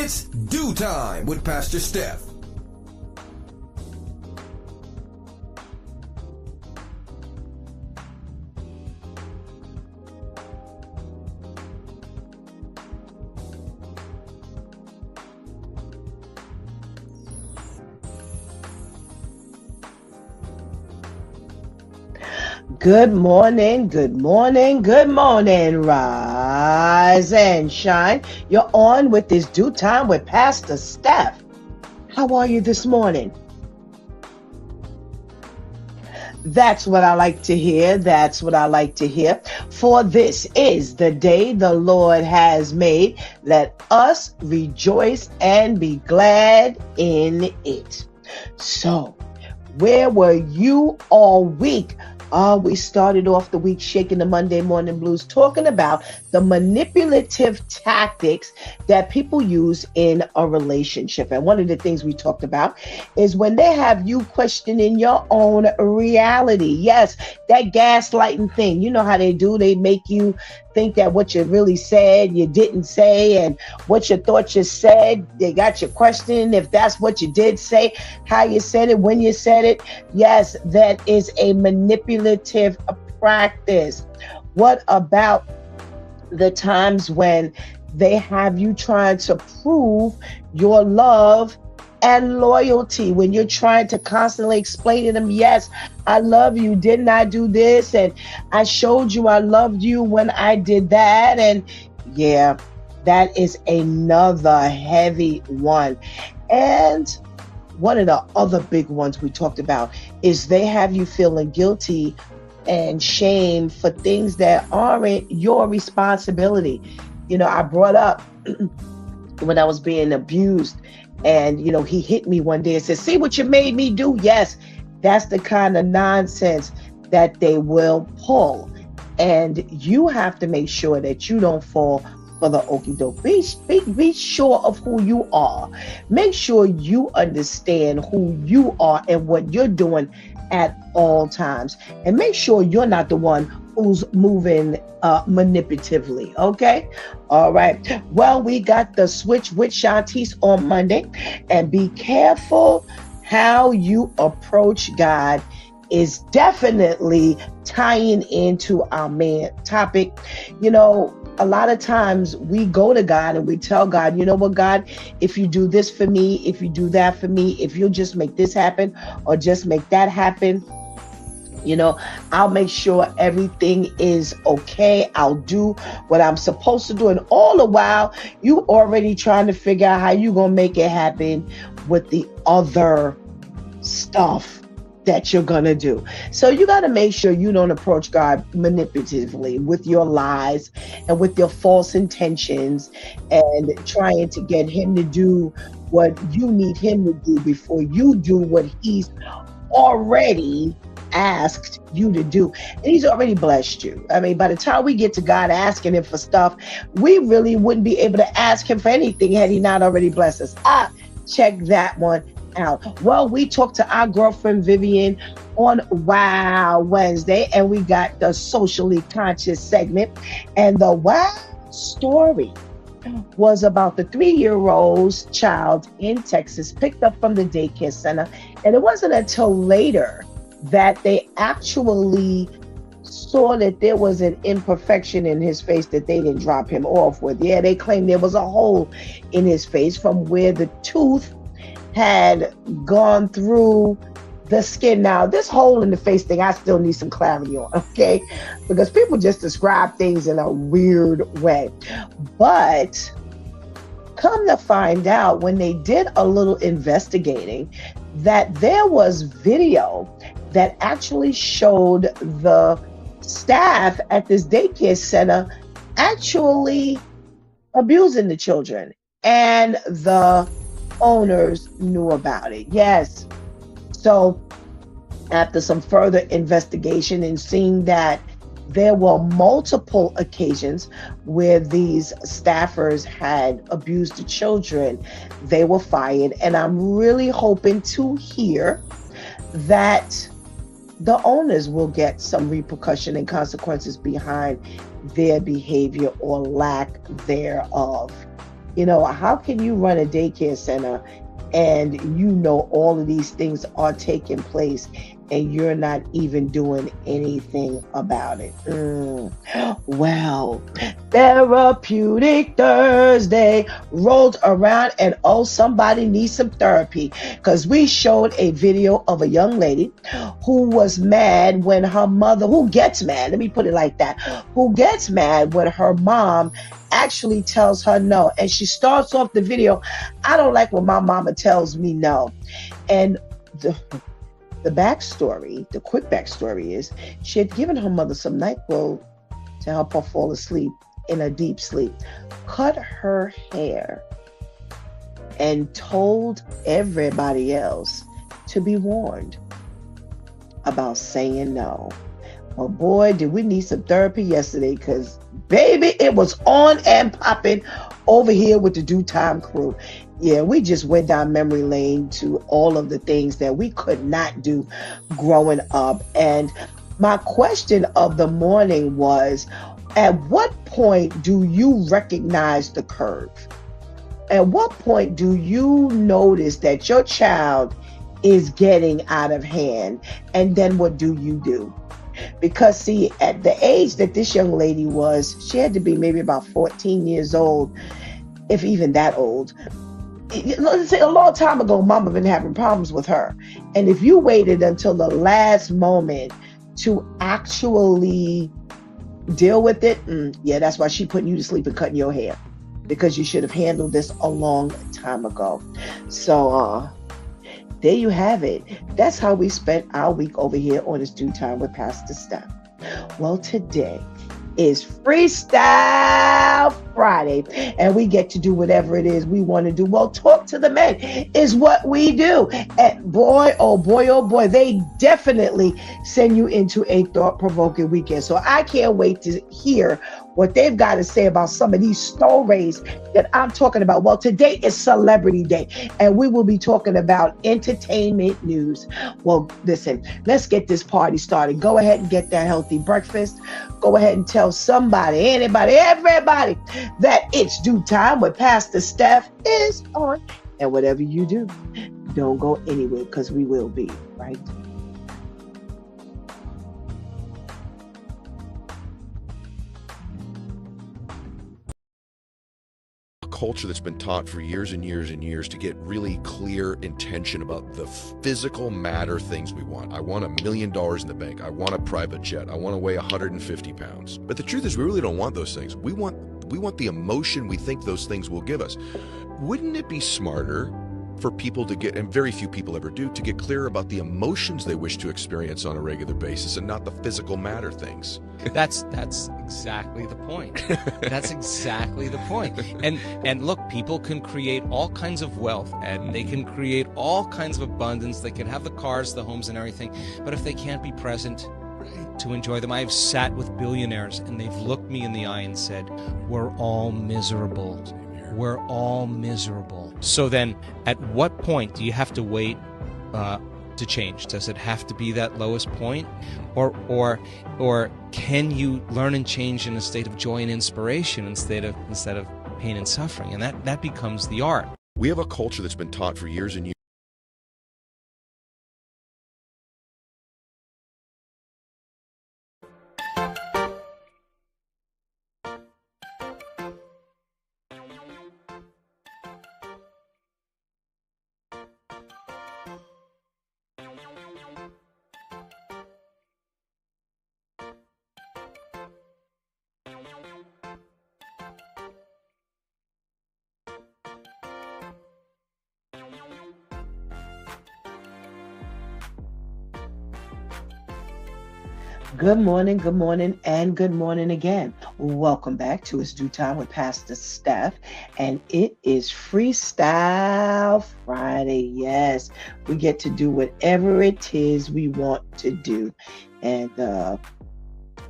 It's Do Time with Pastor Steph. Good morning, good morning, good morning. Rise and shine. You're on with this Do Time with Pastor Steph. How are you this morning? That's what I like to hear. That's what I like to hear. For this is the day the Lord has made. Let us rejoice and be glad in it. So, where were you all week? We started off the week shaking the Monday morning blues, talking about the manipulative tactics that people use in a relationship. And one of the things we talked about is when they have you questioning your own reality. Yes, that gaslighting thing. You know how they do. They make you think that what you really said, you didn't say, and what you thought you said, they got you questioning if that's what you did say, how you said it, when you said it. Yes, that is a manipulative practice. What about the times when they have you trying to prove your love and loyalty, when you're trying to constantly explain to them, yes, I love you, didn't I do this? And I showed you I loved you when I did that. And yeah, that is another heavy one. And one of the other big ones we talked about is they have you feeling guilty and shame for things that aren't your responsibility. You know, I brought up when I was being abused, and, you know, he hit me one day and said, see what you made me do? Yes, that's the kind of nonsense that they will pull. And you have to make sure that you don't fall for the okie doke. Be sure of who you are. Make sure you understand who you are and what you're doing at all times. And make sure you're not the one who's moving manipulatively. Okay. All right. Well, we got the switch with Shantice on Monday, and be careful how you approach God is definitely tying into our main topic. You know, a lot of times we go to God and we tell God, you know what, God, if you do this for me, if you do that for me, if you'll just make this happen or just make that happen, you know, I'll make sure everything is okay. I'll do what I'm supposed to do. And all the while, you already trying to figure out how you going to make it happen with the other stuff that you're going to do. So you got to make sure you don't approach God manipulatively with your lies and with your false intentions and trying to get him to do what you need him to do before you do what he's already asked you to do. And he's already blessed you. I mean, by the time we get to God asking him for stuff, we really wouldn't be able to ask him for anything had he not already blessed us. Check that one out. Well, we talked to our girlfriend Vivian on Wow Wednesday, and we got the socially conscious segment. And the wow story was about the 3-year-old's child in Texas picked up from the daycare center. And it wasn't until later that they actually saw that there was an imperfection in his face that they didn't drop him off with. Yeah, they claimed there was a hole in his face from where the tooth had gone through the skin. Now, this hole in the face thing, I still need some clarity on, okay? Because people just describe things in a weird way. But come to find out, when they did a little investigating, that there was video that actually showed the staff at this daycare center actually abusing the children, and the owners knew about it. Yes. So after some further investigation and seeing that there were multiple occasions where these staffers had abused the children, they were fired. And I'm really hoping to hear that the owners will get some repercussion and consequences behind their behavior or lack thereof. How can you run a daycare center and all of these things are taking place and you're not even doing anything about it? Well, Therapeutic Thursday rolled around, and somebody needs some therapy, because we showed a video of a young lady who was mad when her mother, who gets mad, let me put it like that, who gets mad when her mom actually tells her no. And she starts off the video, "I don't like when my mama tells me no." And the backstory, the quick backstory is, she had given her mother some NyQuil to help her fall asleep in a deep sleep, cut her hair, and told everybody else to be warned about saying no. Well, boy, did we need some therapy yesterday, because, baby, it was on and popping over here with the Due Time crew. Yeah, we just went down memory lane to all of the things that we could not do growing up. And my question of the morning was, at what point do you recognize the curve? At what point do you notice that your child is getting out of hand? And then what do you do? Because, see, at the age that this young lady was, she had to be maybe about 14 years old, if even that old. Let's say a long time ago, mama been having problems with her. And if you waited until the last moment to actually deal with it, yeah, that's why she putting you to sleep and cutting your hair, because you should have handled this a long time ago. So there you have it. That's how we spent our week over here on this Due Time with Pastor Steph. Well, today is Freestyle Friday, and we get to do whatever it is we want to do. Well, talk to the men is what we do. And boy, oh boy, oh boy, they definitely send you into a thought-provoking weekend. So I can't wait to hear what they've got to say about some of these stories that I'm talking about. Well, today is Celebrity Day, and we will be talking about entertainment news. Well, listen, let's get this party started. Go ahead and get that healthy breakfast. Go ahead and tell somebody, anybody, everybody that it's Due Time with Pastor Steph is on. And whatever you do, don't go anywhere, because we will be right there. Culture that's been taught for years and years and years to get really clear intention about the physical matter things we want. I want $1 million in the bank. I want a private jet. I want to weigh 150 pounds. But the truth is, we really don't want those things. We want the emotion we think those things will give us. Wouldn't it be smarter for people to get, and very few people ever do, to get clear about the emotions they wish to experience on a regular basis and not the physical matter things? That's exactly the point. That's exactly the point. And look, people can create all kinds of wealth, and they can create all kinds of abundance. They can have the cars, the homes, and everything. But if they can't be present to enjoy them, I've sat with billionaires, and they've looked me in the eye and said, "We're all miserable. We're all miserable." So then, at what point do you have to wait to change? Does it have to be that lowest point, or can you learn and change in a state of joy and inspiration instead of pain and suffering? And that becomes the art. We have a culture that's been taught for years and years. Good morning, and good morning again. Welcome back to It's Due Time with Pastor Steph, and it is Freestyle Friday. Yes, we get to do whatever it is we want to do, and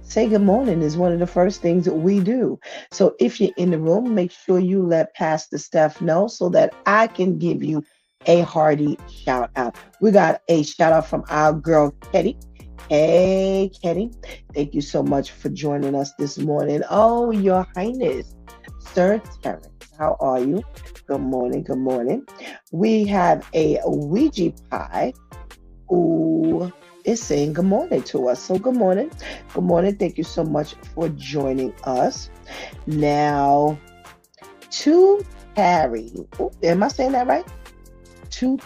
say good morning is one of the first things that we do. So if you're in the room, make sure you let Pastor Steph know so that I can give you a hearty shout out. We got a shout out from our girl, Ketty. Hey, Kenny, thank you so much for joining us this morning. Oh, Your Highness, Sir Terrence, How are you? Good morning. Good morning. We have a Ouija pie who is saying good morning to us. So, good morning. Good morning. Thank you so much for joining us. Now, to Harry. Ooh, am I saying that right? To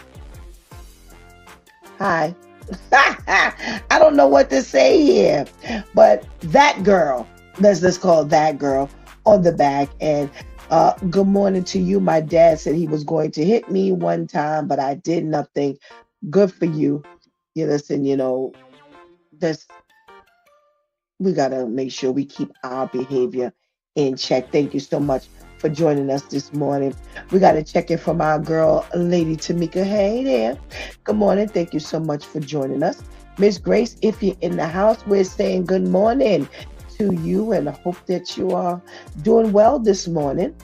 Hi. I don't know what to say here, but that girl, let's call it that girl on the back. And good morning to you. My dad said he was going to hit me one time, but I did nothing. Good for you. You listen, this we gotta make sure we keep our behavior in check. Thank you so much for joining us this morning. We gotta check in from our girl, Lady Tamika. Hey there. Good morning. Thank you so much for joining us. Miss Grace, if you're in the house, we're saying good morning to you and I hope that you are doing well this morning.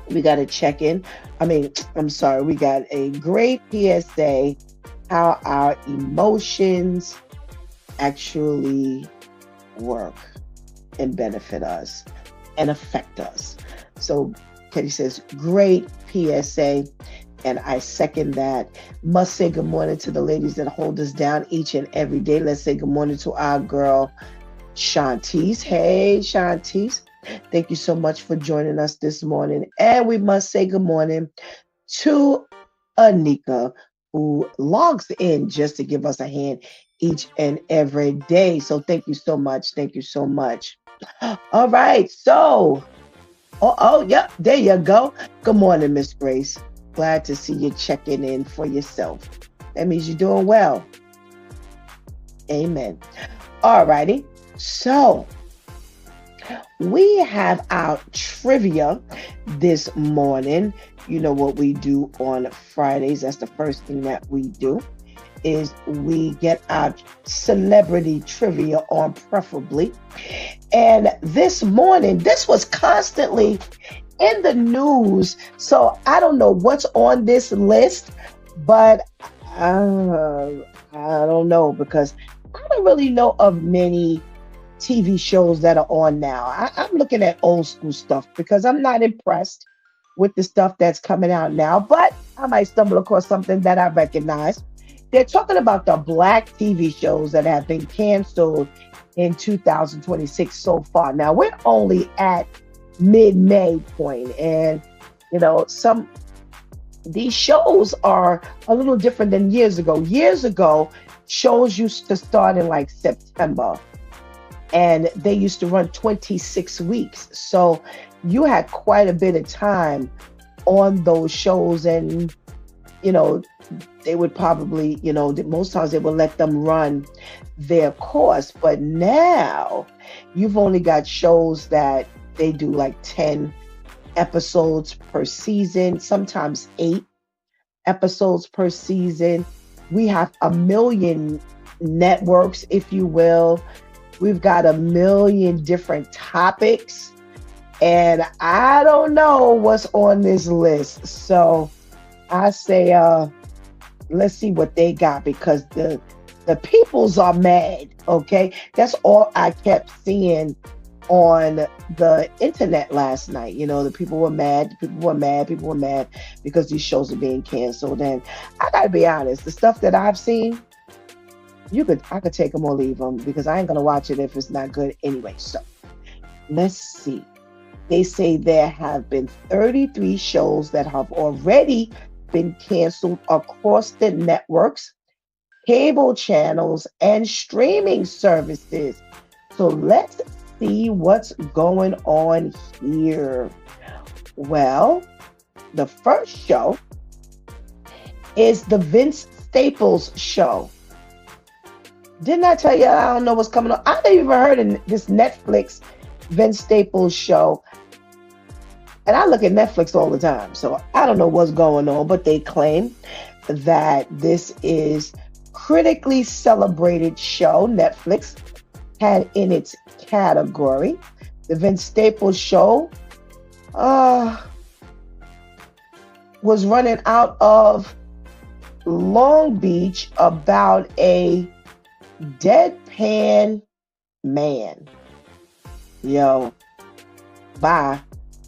We gotta check in. I'm sorry, we got a great PSA how our emotions actually work and benefit us and affect us. So Katie says, great PSA. And I second that. Must say good morning to the ladies that hold us down each and every day. Let's say good morning to our girl, Shantice. Hey, Shantice. Thank you so much for joining us this morning. And we must say good morning to Anika, who logs in just to give us a hand each and every day. So thank you so much. Thank you so much. All right. So, yep, there you go. Good morning, Miss Grace. Glad to see you checking in for yourself. That means you're doing well. Amen. All righty. So, we have our trivia this morning. You know what we do on Fridays. That's the first thing that we do is we get our celebrity trivia on preferably. And this morning, this was constantly in the news. So I don't know what's on this list, but I don't know because I don't really know of many TV shows that are on now. I'm looking at old school stuff because I'm not impressed with the stuff that's coming out now, but I might stumble across something that I recognize. They're talking about the black TV shows that have been canceled in 2026 so far. Now we're only at mid-May point, and some these shows are a little different than years ago. Years ago, shows used to start in like September, and they used to run 26 weeks. So you had quite a bit of time on those shows, and they would probably, most times they would let them run their course. But now you've only got shows that they do like 10 episodes per season, sometimes 8 episodes per season. We have a million networks, if you will. We've got a million different topics, and I don't know what's on this list. So I say, let's see what they got, because the peoples are mad. Okay, that's all I kept seeing on the internet last night. The people were mad. People were mad because these shows are being canceled. And I gotta be honest, the stuff that I've seen, I could take them or leave them because I ain't gonna watch it if it's not good anyway. So let's see. They say there have been 33 shows that have already been canceled across the networks, cable channels, and streaming services. So let's see what's going on here. Well, the first show is the Vince Staples show. Didn't I tell you I don't know what's coming on? I never even heard of this Netflix Vince Staples show. And I look at Netflix all the time, so I don't know what's going on, but they claim that this is critically celebrated show Netflix had in its category. The Vince Staples show was running out of Long Beach about a deadpan man. Yo, bye.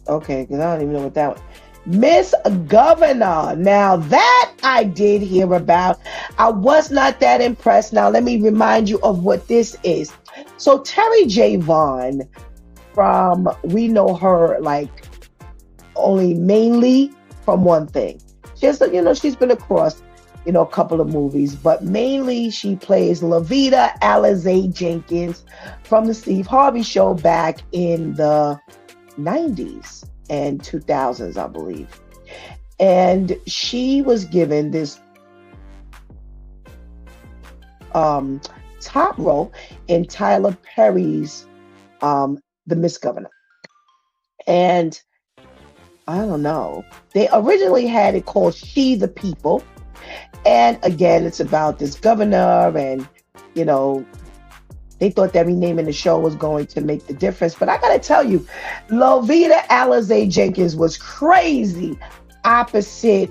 Okay, because I don't even know what that was. Miss Governor. Now that I did hear about. I was not that impressed. Now let me remind you of what this is. So Terry J. Vaughn, from we know her like only mainly from one thing. She's been across, a couple of movies, but mainly she plays Lavita Alizé Jenkins from the Steve Harvey Show back in the 90s and 2000s, I believe. And she was given this top role in Tyler Perry's The Miss Governor. And I don't know. They originally had it called She the People. And again, it's about this governor, and they thought that renaming the show was going to make the difference. But I gotta tell you, Lovita Alizé Jenkins was crazy opposite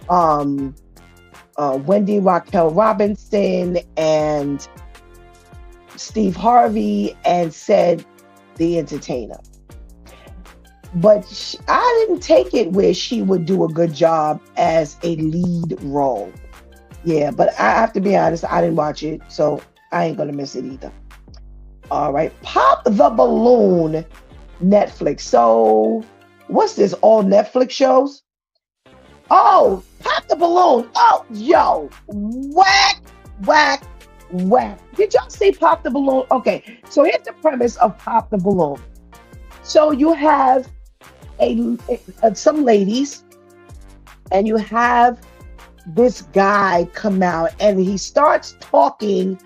Wendy Raquel Robinson and Steve Harvey and Said the Entertainer. But I didn't take it where she would do a good job as a lead role. Yeah, but I have to be honest, I didn't watch it, so I ain't gonna miss it either. All right, Pop the Balloon, Netflix. So what's this, all Netflix shows? Oh, Pop the Balloon. Oh, yo, whack, whack, whack. Did y'all see Pop the Balloon? Okay, so here's the premise of Pop the Balloon. So you have some ladies, and you have this guy come out, and he starts talking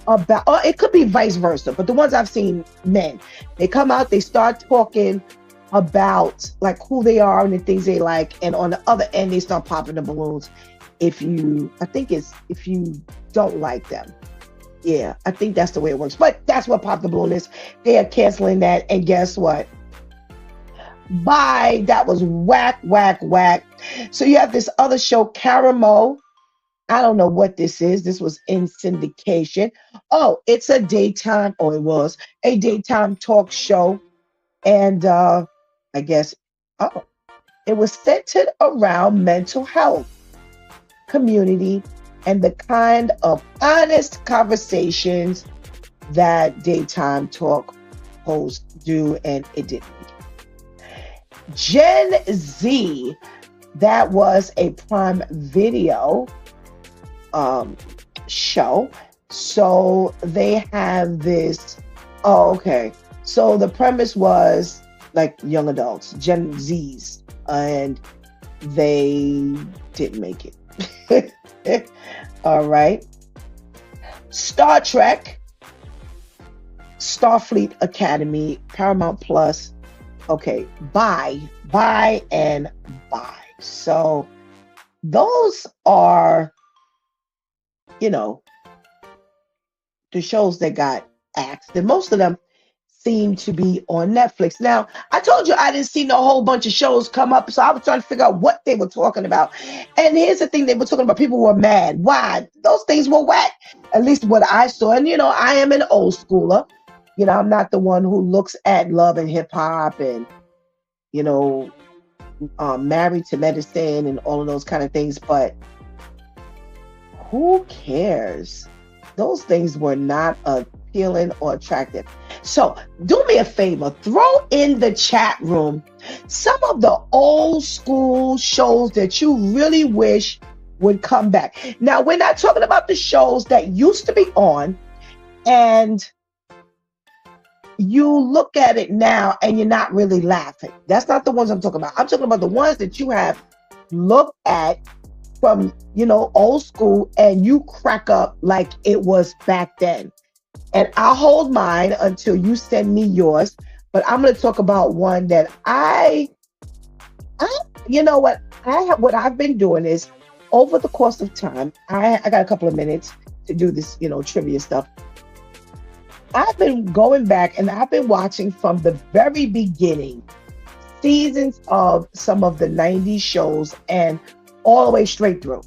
about, or it could be vice versa, but the ones I've seen, men, they come out, they start talking about like who they are and the things they like, and on the other end they start popping the balloons if you don't like them. Yeah, I think that's the way it works, but that's what Pop the Balloon is. They are canceling that, and guess what? Bye. That was whack, whack, whack. So you have this other show, Caramel. I don't know what this is. This was in syndication. Oh, it's a daytime, or it was a daytime talk show. And I guess, it was centered around mental health, community, and the kind of honest conversations that daytime talk hosts do, and it didn't. Gen Z, that was a Prime Video show. So they have this, okay. So the premise was like young adults, Gen Zs, and they didn't make it. All right. Star Trek, Starfleet Academy, Paramount Plus. Okay, buy, and buy. So those are, the shows that got axed. And most of them seem to be on Netflix. Now, I told you I didn't see no whole bunch of shows come up, so I was trying to figure out what they were talking about. And here's the thing, they were talking about people were mad. Why? Those things were whack. At least what I saw. And, I am an old schooler. I'm not the one who looks at Love and Hip Hop and, Married to Medicine and all of those kind of things. But who cares? Those things were not appealing or attractive. So do me a favor, throw in the chat room some of the old school shows that you really wish would come back. Now, we're not talking about the shows that used to be on and you look at it now and you're not really laughing. That's not the ones I'm talking about. I'm talking about the ones that you have looked at from, old school, and you crack up like it was back then. And I'll hold mine until you send me yours. But I'm going to talk about one that what I've been doing is, over the course of time, I got a couple of minutes to do this, trivia stuff. I've been going back and I've been watching from the very beginning seasons of some of the 90s shows and all the way straight through.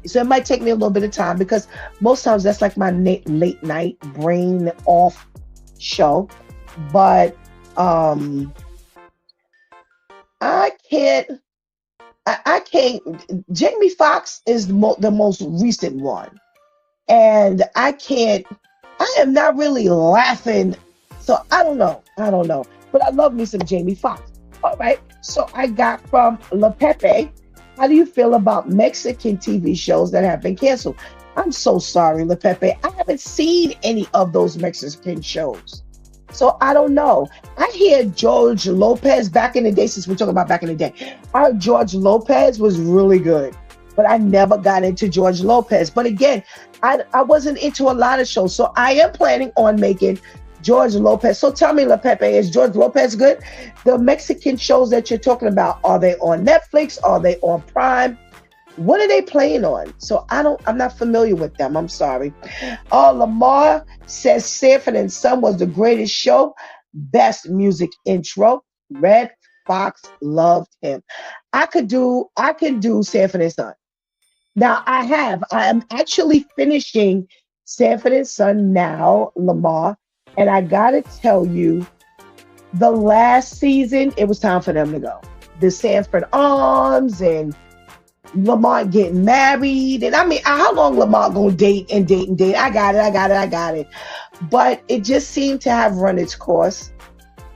So it might take me a little bit of time because most times that's like my late night brain off show. But I can't. I can't. Jamie Foxx is the most recent one, and I can't. I am not really laughing, so I don't know. I don't know, but I love me some Jamie Foxx. All right. So I got from La Pepe. How do you feel about Mexican TV shows that have been canceled? I'm so sorry, La Pepe. I haven't seen any of those Mexican shows. So I don't know. I hear George Lopez back in the day, since we're talking about back in the day. I heard George Lopez was really good, but I never got into George Lopez. But again, I wasn't into a lot of shows. So I am planning on making George Lopez. So tell me, La Pepe, is George Lopez good? The Mexican shows that you're talking about, are they on Netflix? Are they on Prime? What are they playing on? So I'm not familiar with them. I'm sorry. Lamar says Sanford and Son was the greatest show. Best music intro. Red Fox loved him. I can do Sanford and Son. Now I am actually finishing Sanford and Son now, Lamar. And I gotta tell you, the last season, it was time for them to go. The Sanford Arms and Lamar getting married. And I mean, how long Lamar gonna date and date and date? I got it. But it just seemed to have run its course.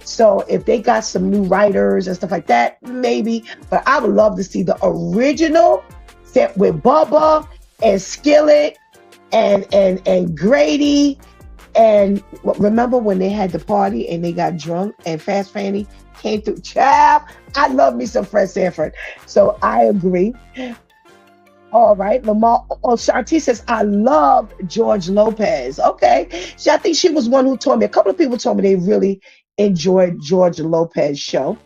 So if they got some new writers and stuff like that, maybe. But I would love to see the original set with Bubba and Skillet and Grady. And remember when they had the party and they got drunk and Fast Fanny came through? Child, I love me some Fred Sanford. So I agree. All right, Lamar. Oh, Shanti says, I love George Lopez. Okay. I think she was one who told me, a couple of people told me they really enjoyed George Lopez show.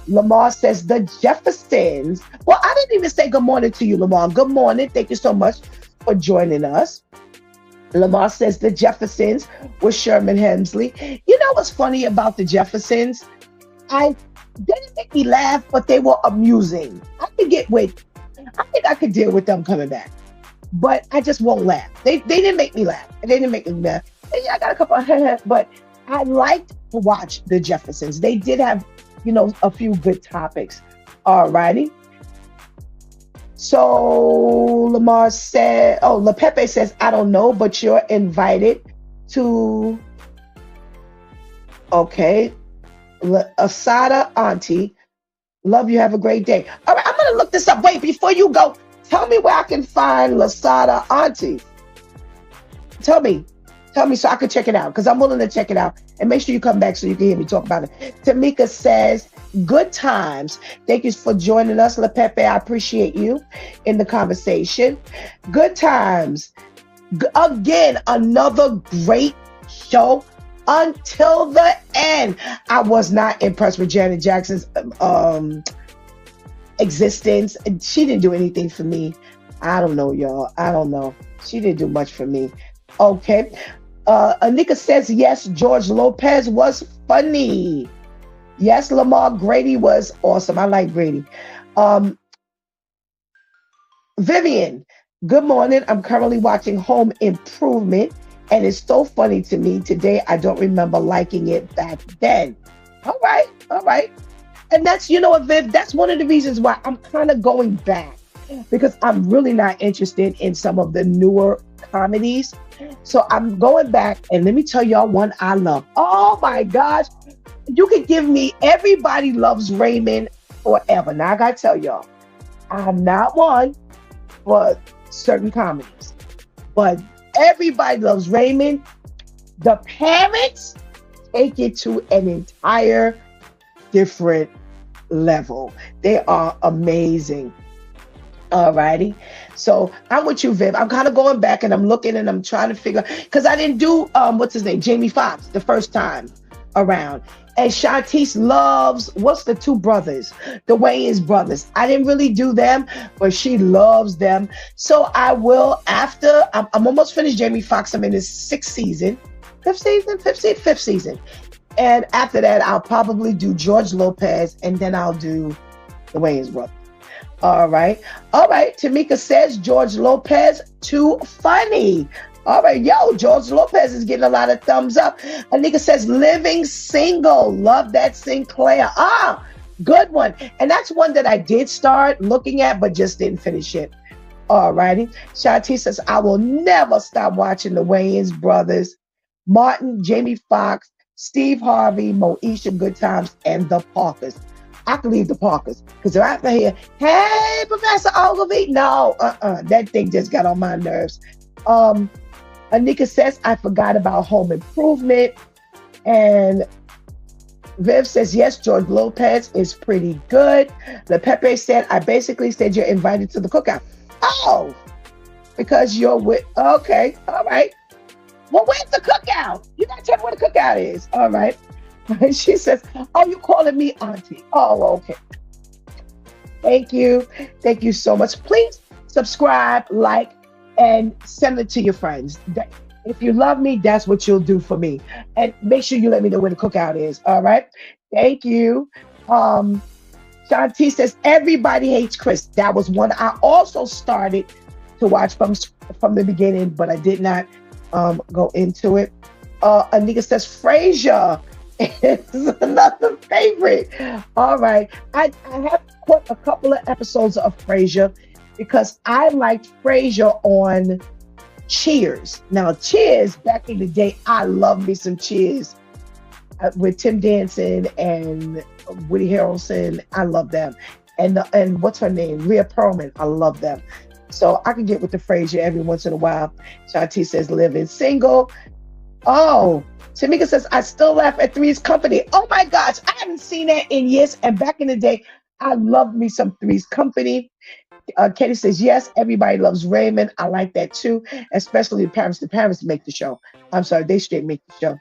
Lamar says, the Jeffersons. Well, I didn't even say good morning to you, Lamar. Good morning. Thank you so much for joining us. Lamar says the Jeffersons with Sherman Hemsley. You know what's funny about the Jeffersons? They didn't make me laugh, but they were amusing. I think I could deal with them coming back, but I just won't laugh. They didn't make me laugh. They didn't make me laugh. I got a couple of but I liked to watch the Jeffersons. They did have, a few good topics. All righty. So Lamar said, La Pepe says, I don't know, but you're invited to, okay. Asada Auntie, love you, have a great day. All right, I'm going to look this up. Wait, before you go, tell me where I can find Lasada Auntie. Tell me so I can check it out, because I'm willing to check it out. And make sure you come back so you can hear me talk about it. Tamika says, good times. Thank you for joining us, La Pepe. I appreciate you in the conversation. Good times. Again, another great show until the end. I was not impressed with Janet Jackson's existence. She didn't do anything for me. I don't know, y'all. I don't know. She didn't do much for me. Okay. Anika says, yes, George Lopez was funny. Yes, Lamar, Grady was awesome. I like Grady. Vivian, good morning. I'm currently watching Home Improvement, and it's so funny to me today. I don't remember liking it back then. All right. And that's, what, Viv, that's one of the reasons why I'm kind of going back, because I'm really not interested in some of the newer comedies. So I'm going back, and let me tell y'all one I love. Oh my gosh. You could give me Everybody Loves Raymond forever. Now I gotta tell y'all, I'm not one for certain comedies, but Everybody Loves Raymond, the parents take it to an entire different level. They are amazing. Alrighty. So I'm with you, Viv. I'm kind of going back and I'm looking and I'm trying to figure, because I didn't do what's his name? Jamie Foxx the first time around. And Shantice loves, what's the two brothers? The Wayans brothers. I didn't really do them, but she loves them. So I will, after, I'm almost finished Jamie Foxx. I'm in his fifth season. And after that, I'll probably do George Lopez, and then I'll do the Wayans brothers. All right. Tamika says George Lopez, too funny. All right. Yo, George Lopez is getting a lot of thumbs up. Anika says Living Single. Love that Sinclair. Good one. And that's one that I did start looking at, but just didn't finish it. All righty. Shanti says, I will never stop watching the Wayans brothers, Martin, Jamie Foxx, Steve Harvey, Moesha Good Times, and the Parkers. I can leave the Parkers because they're out here, hey, Professor Ogilvy. No, that thing just got on my nerves. Anika says, I forgot about Home Improvement. And Viv says, yes, George Lopez is pretty good. Le Pepe said, I basically said you're invited to the cookout. Oh, because you're with, okay, all right. Well, where's the cookout? You gotta tell me where the cookout is. All right. She says, oh, you calling me auntie. Oh, okay. Thank you. Thank you so much. Please subscribe, like, and send it to your friends. If you love me, that's what you'll do for me. And make sure you let me know where the cookout is. All right. Thank you. Shanti says, everybody hates Chris. That was one I also started to watch from the beginning, but I did not go into it. Anika says, Frasier is another favorite. All right. I have caught a couple of episodes of Frasier because I liked Frasier on Cheers. Now, Cheers, back in the day, I loved me some Cheers with Tim Danson and Woody Harrelson. I love them. And what's her name? Rhea Perlman. I love them. So I can get with the Frasier every once in a while. Shanti says, living single. Oh, Tamika says, I still laugh at Three's Company. Oh my gosh, I haven't seen that in years. And back in the day, I loved me some Three's Company. Katie says, yes, everybody loves Raymond. I like that too, especially the parents. The parents make the show. I'm sorry, they straight make the show.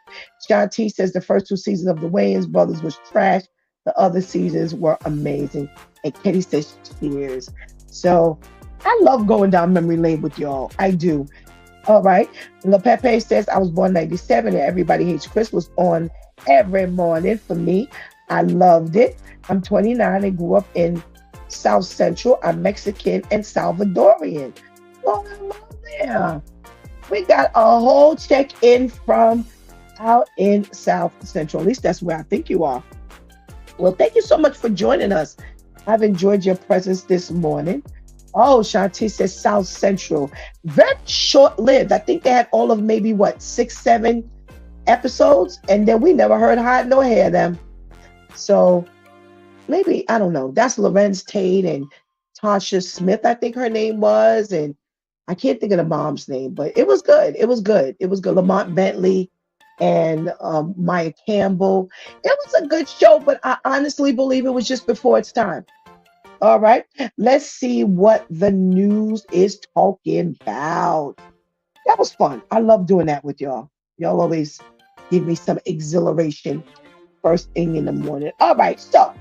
Shanti says the first two seasons of the Wayans brothers was trash. The other seasons were amazing. And Katie says, cheers. So I love going down memory lane with y'all. I do. All right. Le Pepe says, I was born 97 and Everybody Hates Chris was on every morning for me. I loved it. I'm 29 and grew up in South Central. I'm Mexican and Salvadorian. Oh, I love there. We got a whole check-in from out in South Central. At least that's where I think you are. Well, thank you so much for joining us. I've enjoyed your presence this morning. Oh, Shanti says South Central. Very short-lived. I think they had all of maybe, 6, 7 episodes, and then we never heard hide nor hair them. So maybe, I don't know. That's Lorenz Tate and Tasha Smith, I think her name was, and I can't think of the mom's name, but it was good. It was good. It was good. Lamont Bentley and Maya Campbell. It was a good show, but I honestly believe it was just before its time. All right, let's see what the news is talking about. That was fun. I love doing that with y'all. Y'all always give me some exhilaration first thing in the morning. All right, so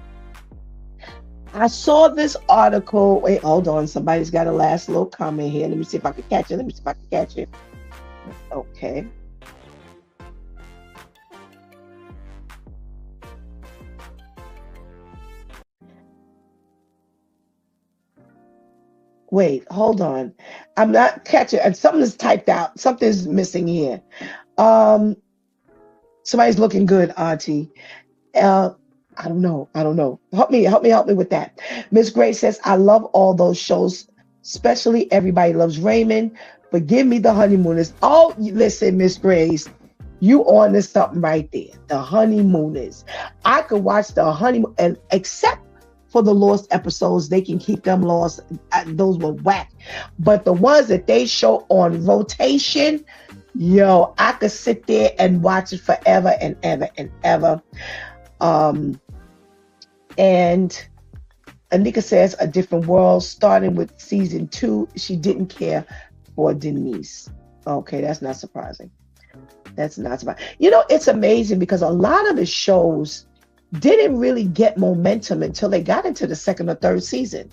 I saw this article. Wait, hold on. Somebody's got a last little comment here. Let me see if I can catch it. Okay. Wait, hold on. I'm not catching. And something's typed out. Something's missing here. Somebody's looking good, Auntie. I don't know. Help me with that. Miss Gray says, I love all those shows, especially Everybody Loves Raymond. But give me the Honeymooners. Oh, listen, Miss Grace, you on to something right there. The Honeymooners. I could watch the Honeymoon, and except for the lost episodes, they can keep them lost. Those were whack. But the ones that they show on rotation, yo, I could sit there and watch it forever and ever and ever. And Anika says, A Different World, starting with season 2, she didn't care for Denise. Okay, that's not surprising. You know, it's amazing because a lot of the shows didn't really get momentum until they got into the second or third season.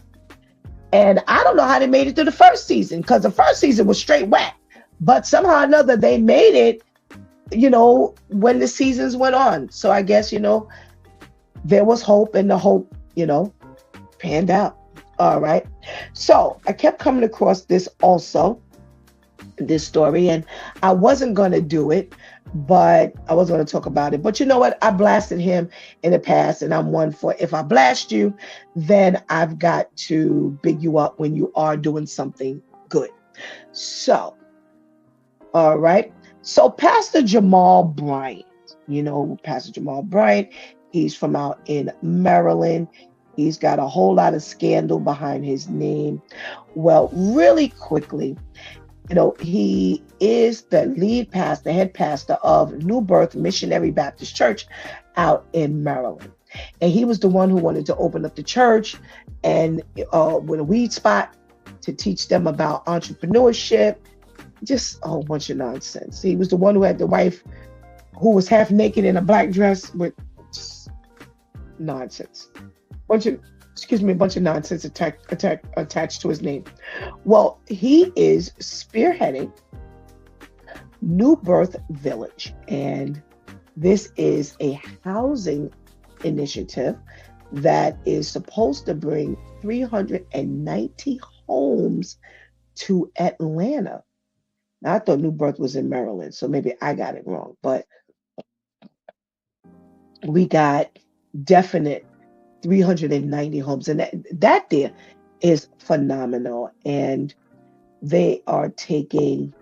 And I don't know how they made it through the first season, because the first season was straight whack. But somehow or another, they made it, when the seasons went on. So I guess, there was hope, and the hope, panned out. All right. So I kept coming across this also. this story, and I wasn't going to do it, but I was going to talk about it. But you know what? I blasted him in the past, and I'm one for, if I blast you, then I've got to big you up when you are doing something good. So, all right. So Pastor Jamal Bryant, you know, Pastor Jamal Bryant, he's from out in Maryland. He's got a whole lot of scandal behind his name. Well, really quickly, you know, he is the lead pastor, head pastor of New Birth Missionary Baptist Church out in Maryland. And he was the one who wanted to open up the church and with a weed spot to teach them about entrepreneurship, just a whole bunch of nonsense. He was the one who had the wife who was half naked in a black dress with just nonsense. Bunch of nonsense attached to his name. Well, he is spearheading New Birth Village, and this is a housing initiative that is supposed to bring 390 homes to Atlanta. Now, I thought New Birth was in Maryland, so maybe I got it wrong, but we got definite 390 homes, and that there is phenomenal. And they are taking,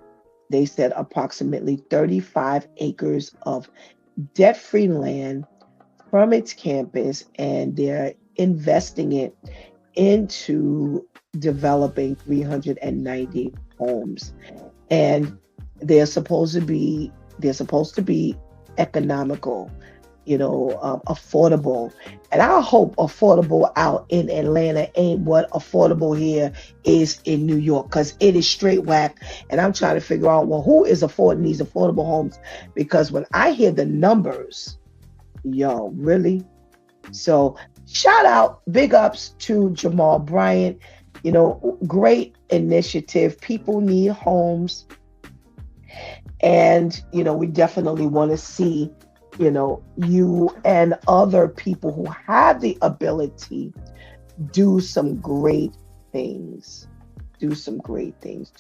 they said, approximately 35 acres of debt-free land from its campus, and they're investing it into developing 390 homes. And they're supposed to be economical, you know, affordable. And I hope affordable out in Atlanta ain't what affordable here is in New York, because it is straight whack. And I'm trying to figure out, well, who is affording these affordable homes? Because when I hear the numbers, yo, really? So shout out, big ups to Jamal Bryant. You know, great initiative. People need homes. And, you know, we definitely want to see, you know, you and other people who have the ability do some great things. Do some great things.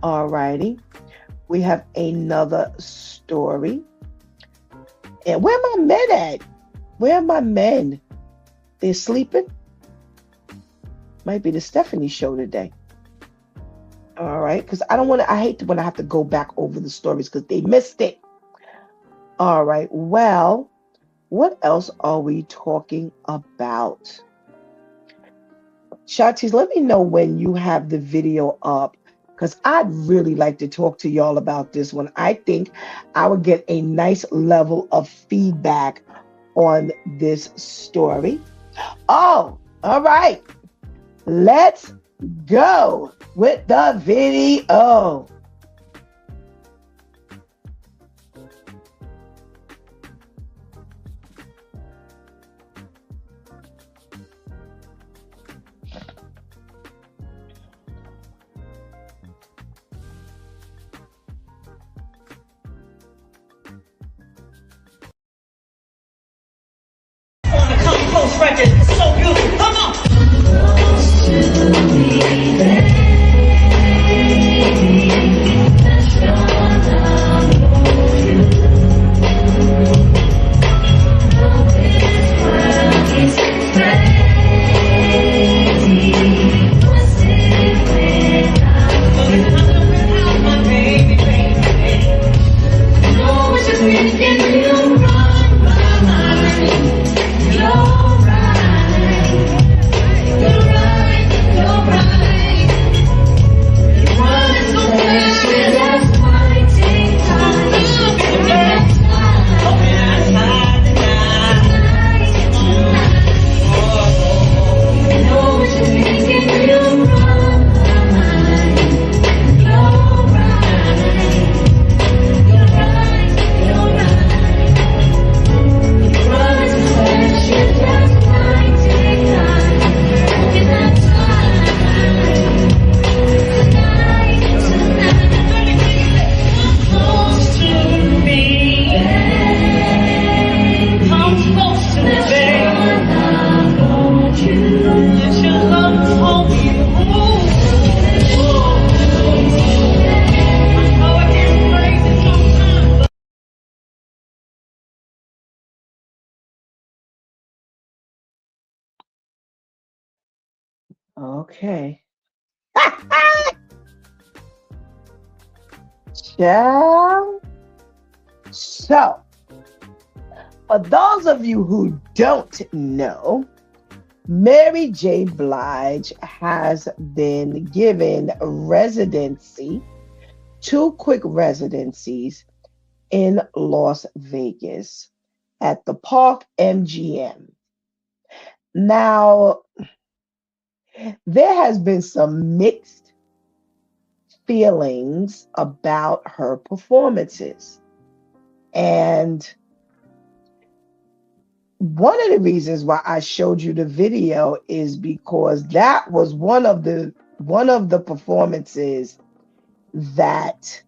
All righty. We have another story. And where are my men at? Where are my men? They're sleeping? Might be the Stephanie show today. All right, because I hate when I have to go back over the stories because they missed it. All right, well, what else are we talking about? Shatis, let me know when you have the video up, because I'd really like to talk to y'all about this one. I think I would get a nice level of feedback on this story. Oh, all right. Let's go with the video. Record, so beautiful. Come on. You're right. Okay. Child. So, for those of you who don't know, Mary J. Blige has been given residency, two quick residencies in Las Vegas at the Park MGM. Now, there has been some mixed feelings about her performances. And one of the reasons why I showed you the video is because that was one of the performances that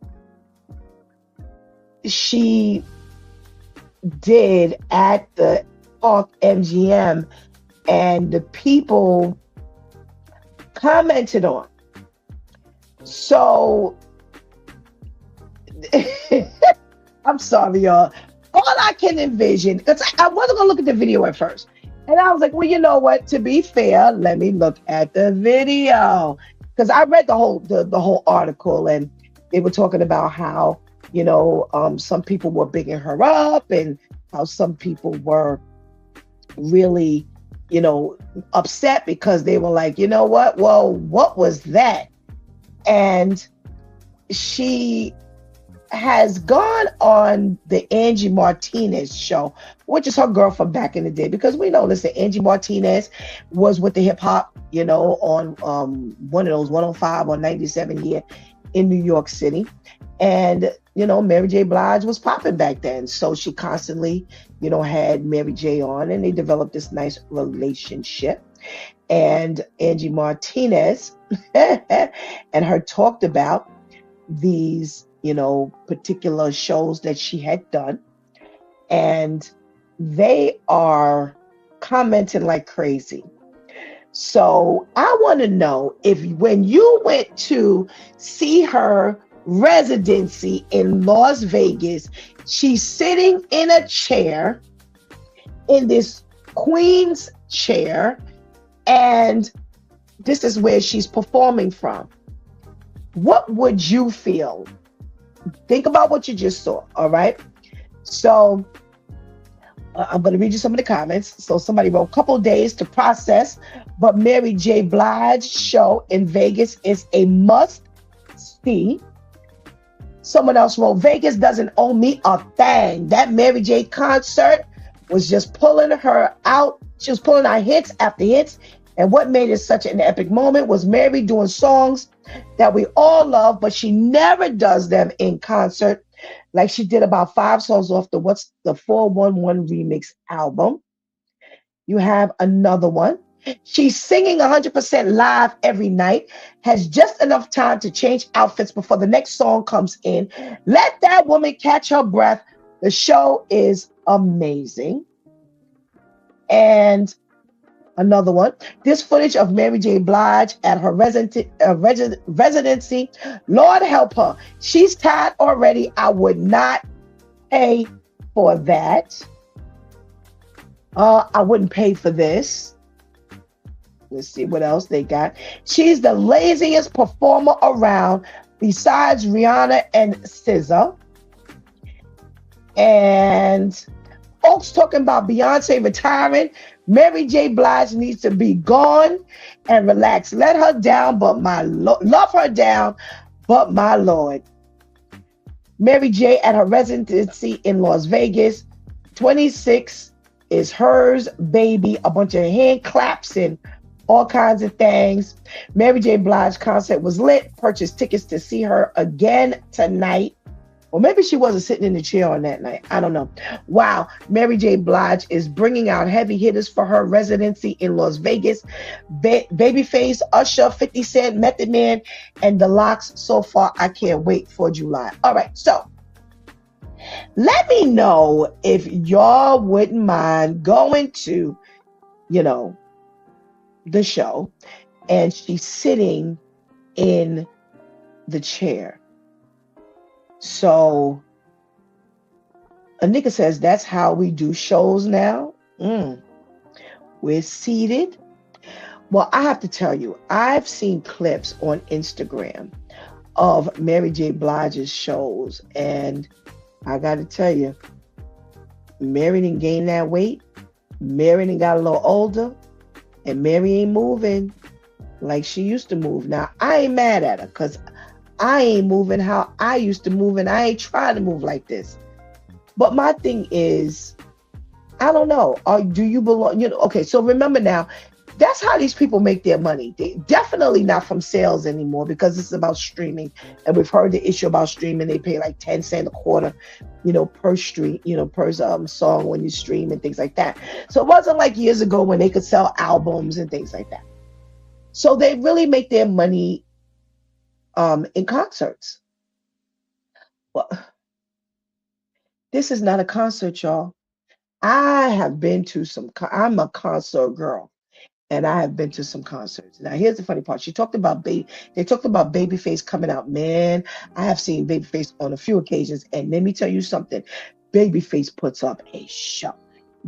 she did at the Park MGM, and the people commented on. So I'm sorry, y'all. All I can envision, because I wasn't gonna look at the video at first. And I was like, well, you know what? To be fair, let me look at the video. Because I read the whole article, and they were talking about how, some people were bigging her up, and how some people were really, upset because they were like, you know what? Well, what was that? And she has gone on the Angie Martinez show, which is her girlfriend back in the day, because we know, listen, Angie Martinez was with the hip hop, on one of those 105 or 97 here in New York City. And, Mary J. Blige was popping back then. So she constantly, had Mary J. on, and they developed this nice relationship. And Angie Martinez and her talked about these, particular shows that she had done. And they are commenting like crazy. So I want to know if when you went to see her residency in Las Vegas, she's sitting in a chair, in this queen's chair, and this is where she's performing from. What would you feel? Think about what you just saw, all right? So I'm going to read you some of the comments. So somebody wrote, a couple days to process, but Mary J. Blige show in Vegas is a must see. Someone else wrote, Vegas doesn't owe me a thing. That Mary J. concert was just pulling her out. She was pulling out hits after hits. And what made it such an epic moment was Mary doing songs that we all love, but she never does them in concert. Like she did about 5 songs off the 411 remix album. You have another one. She's singing 100% live every night, has just enough time to change outfits before the next song comes in. Let that woman catch her breath. The show is amazing. And another one. This footage of Mary J. Blige at her residency. Lord help her. She's tired already. I would not pay for that. I wouldn't pay for this. Let's see what else they got. She's the laziest performer around besides Rihanna and SZA. And folks talking about Beyonce retiring. Mary J. Blige needs to be gone and relax. Let her down, but love her down, but my Lord. Mary J. at her residency in Las Vegas. 26 is hers, baby. A bunch of hand claps and all kinds of things. Mary J. Blige concert was lit. Purchased tickets to see her again tonight. Or maybe she wasn't sitting in the chair on that night. I don't know. Wow. Mary J. Blige is bringing out heavy hitters for her residency in Las Vegas. Babyface, Usher, 50 Cent, Method Man, and The Lox. So far, I can't wait for July. All right. So let me know if y'all wouldn't mind going to, the show, and she's sitting in the chair. So Anika says, that's how we do shows now. We're seated. Well, I have to tell you, I've seen clips on Instagram of Mary J. Blige's shows, and I got to tell you, Mary didn't gain that weight. Mary done got a little older, and Mary ain't moving like she used to move. Now, I ain't mad at her because I ain't moving how I used to move, and I ain't trying to move like this. But my thing is, I don't know. Do you belong? Okay, so remember now, that's how these people make their money. They definitely not from sales anymore because it's about streaming. And we've heard the issue about streaming. They pay like 10 cents a quarter, per stream, per song when you stream and things like that. So it wasn't like years ago when they could sell albums and things like that. So they really make their money in concerts. Well, this is not a concert, y'all. I have been to I'm a concert girl, and I have been to some concerts. Now, here's the funny part. They talked about Babyface coming out. Man, I have seen Babyface on a few occasions, and let me tell you something. Babyface puts up a show.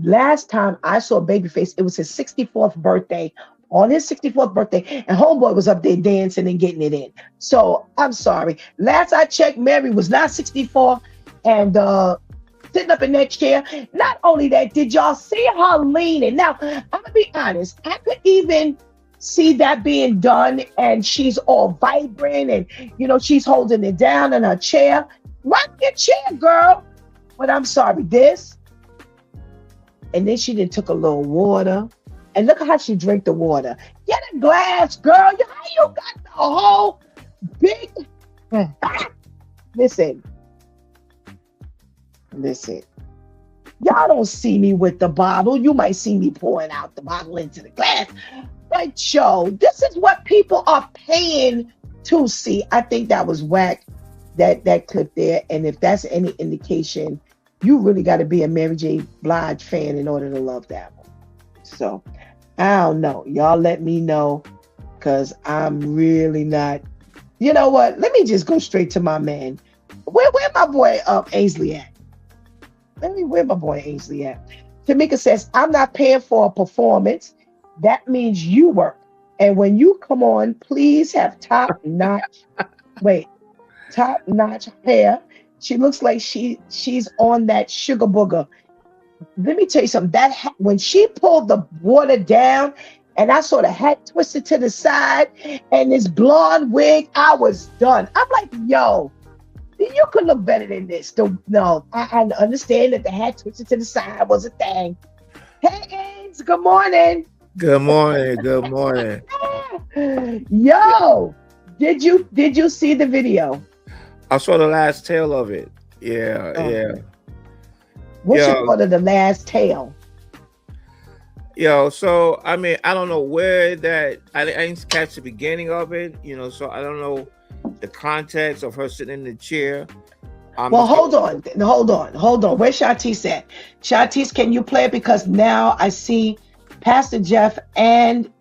Last time I saw Babyface, it was his 64th birthday. On his 64th birthday, and Homeboy was up there dancing and getting it in. So, I'm sorry. Last I checked, Mary was not 64, and sitting up in that chair. Not only that, did y'all see her leaning? Now, I'm gonna be honest, I could even see that being done, and she's all vibrant, and she's holding it down in her chair. Rock your chair, girl. But I'm sorry, this. And then she took a little water, and look at how she drank the water. Get a glass, girl. How you got the whole big? Listen. Y'all don't see me with the bottle. You might see me pouring out the bottle into the glass. But this is what people are paying to see. I think that was whack, that clip there. And if that's any indication, you really got to be a Mary J. Blige fan in order to love that one. So, I don't know. Y'all let me know, because I'm really not. You know what? Let me just go straight to my man. Where my boy Ainsley at? Where my boy Ainsley at? Tamika says, I'm not paying for a performance. That means you work. And when you come on, please have top-notch hair. She looks like she's on that sugar booger. Let me tell you something. When she pulled the water down and I saw the hat twisted to the side and this blonde wig, I was done. I'm like, yo, you could look better than this. No, I understand that the hat twisted to the side was a thing. Hey, Ains, good morning. Good morning. Good morning. Yo, did you see the video? I saw the last tail of it. Yeah. What's your part of the last tale? So I mean, I don't know where that I didn't catch the beginning of it, so I don't know the context of her sitting in the chair. Well, hold on. Where's Shantice at? Shantice, can you play it? Because now I see Pastor Jeff and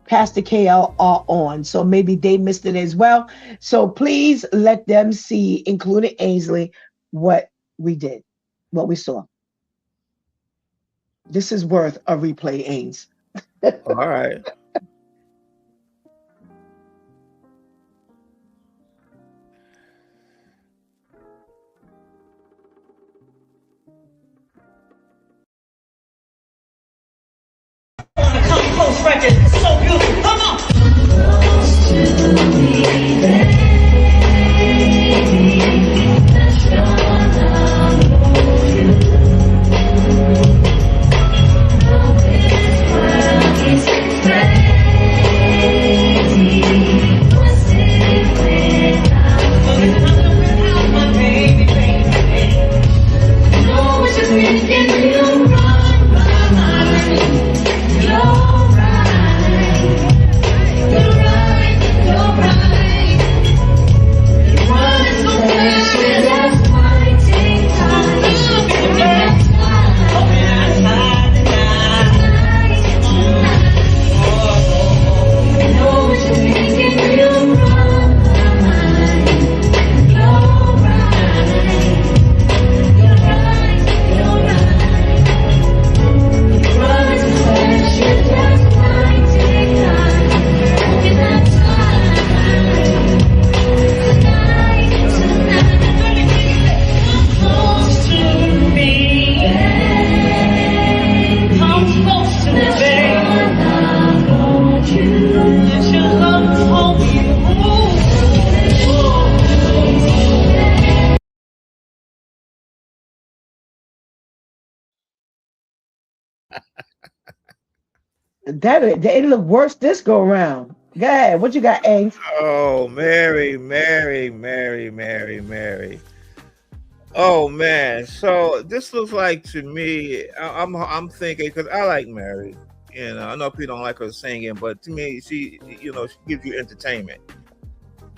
Pastor KL are on, so maybe they missed it as well. So please let them see, including Ainsley, what we saw. This is worth a replay, Ains. All right. Come close record. It's so beautiful. Come on. It look worse this go around. Go ahead. What you got, Ace? Oh, Mary, Mary, Mary, Mary, Mary. Oh man, so this looks like to me. I'm thinking because I like Mary. You know, I know people don't like her singing, but to me, she gives you entertainment.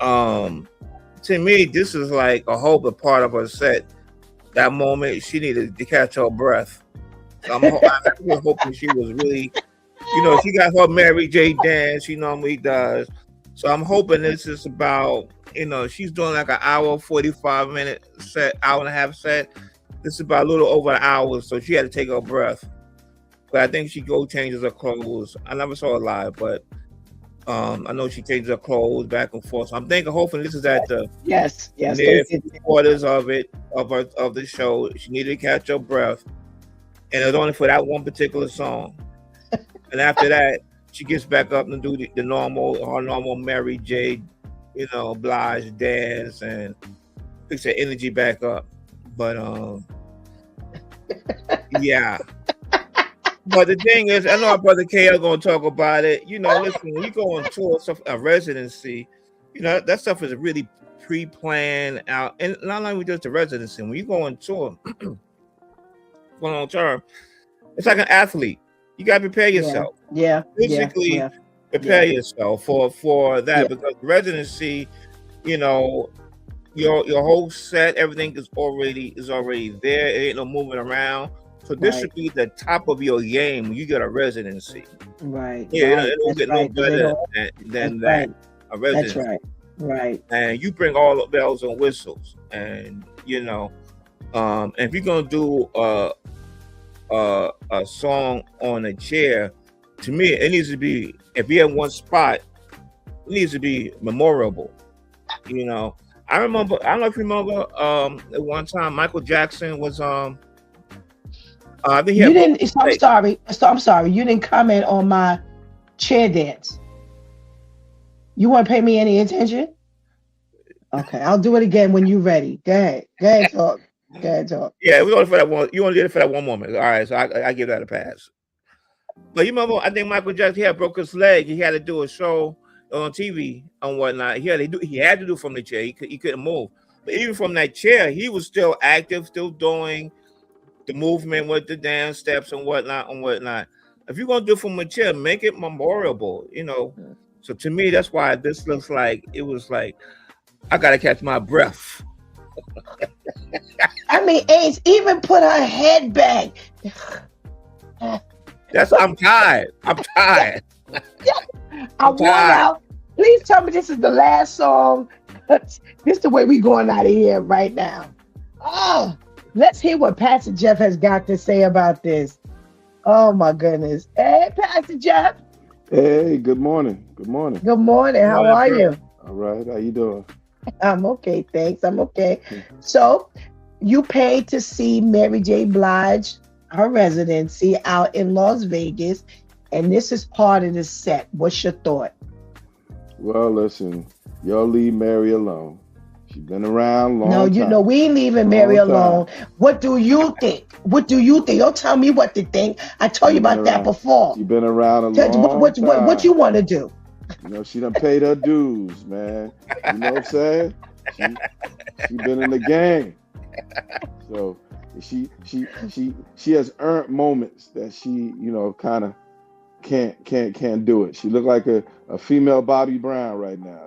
To me, this is like a whole part of her set. That moment, she needed to catch her breath. I'm hoping she was really, she got her Mary J. dance. She normally does. So I'm hoping this is about, she's doing like an hour, 45-minute set, hour and a half set. This is about a little over an hour, so she had to take her breath. But I think she changes her clothes. I never saw her live, but I know she changes her clothes back and forth. So I'm thinking, hopefully, this is at the yes near quarters of the show. She needed to catch her breath, and it was only for that one particular song. And after that, she gets back up and do her normal Mary J. Blige dance and picks her energy back up. But yeah. But the thing is, I know our brother KL gonna talk about it. Listen, when you go on tour, a residency, that stuff is really pre-planned out, and not only just the residency. When you go on tour, going on tour, it's like an athlete. You gotta prepare yourself. Yeah. Basically, prepare yourself for that because residency, your whole set, everything is already there. It ain't no moving around. So this should be the top of your game when you get a residency. Right. Yeah, it don't get no better than that. A residency. That's right. And you bring all the bells and whistles. And if you're gonna do a song on a chair, to me it needs to be, if you're in one spot, it needs to be memorable. I remember, I don't know if you remember at one time Michael Jackson was I think you didn't. I'm sorry. You didn't comment on my chair dance. You want to pay me any attention? Okay, I'll do it again when you're ready. Go ahead, talk. Yeah, we only for that one. You only did it for that one moment. All right, so I give that a pass. But you remember, I think Michael Jackson, he had broke his leg. He had to do a show on TV and whatnot. He had to do from the chair. He couldn't move. But even from that chair, he was still active, still doing the movement with the dance steps and whatnot. If you're gonna do it from a chair, make it memorable, So to me, that's why this looks like it was like I gotta catch my breath. I mean, Ace even put her head back. I'm tired. I'm tired. I worn out. Please tell me this is the last song. This is the way we going out of here right now. Oh. Let's hear what Pastor Jeff has got to say about this. Oh my goodness. Hey, Pastor Jeff. Hey, good morning. Good morning. Good morning. How are you? All right. How you doing? I'm okay, thanks. I'm okay. So you paid to see Mary J. Blige, her residency out in Las Vegas, and this is part of the set. What's your thought? Well, listen, y'all leave Mary alone. She's been around long time. No, we ain't leaving Mary alone. What do you think? Don't tell me what to think. I told you about that before. She's been around a long time. What you want to do? She done paid her dues, man. You know what I'm saying? She been in the game. So she has earned moments that she, kind of can't do it. She look like a female Bobby Brown right now.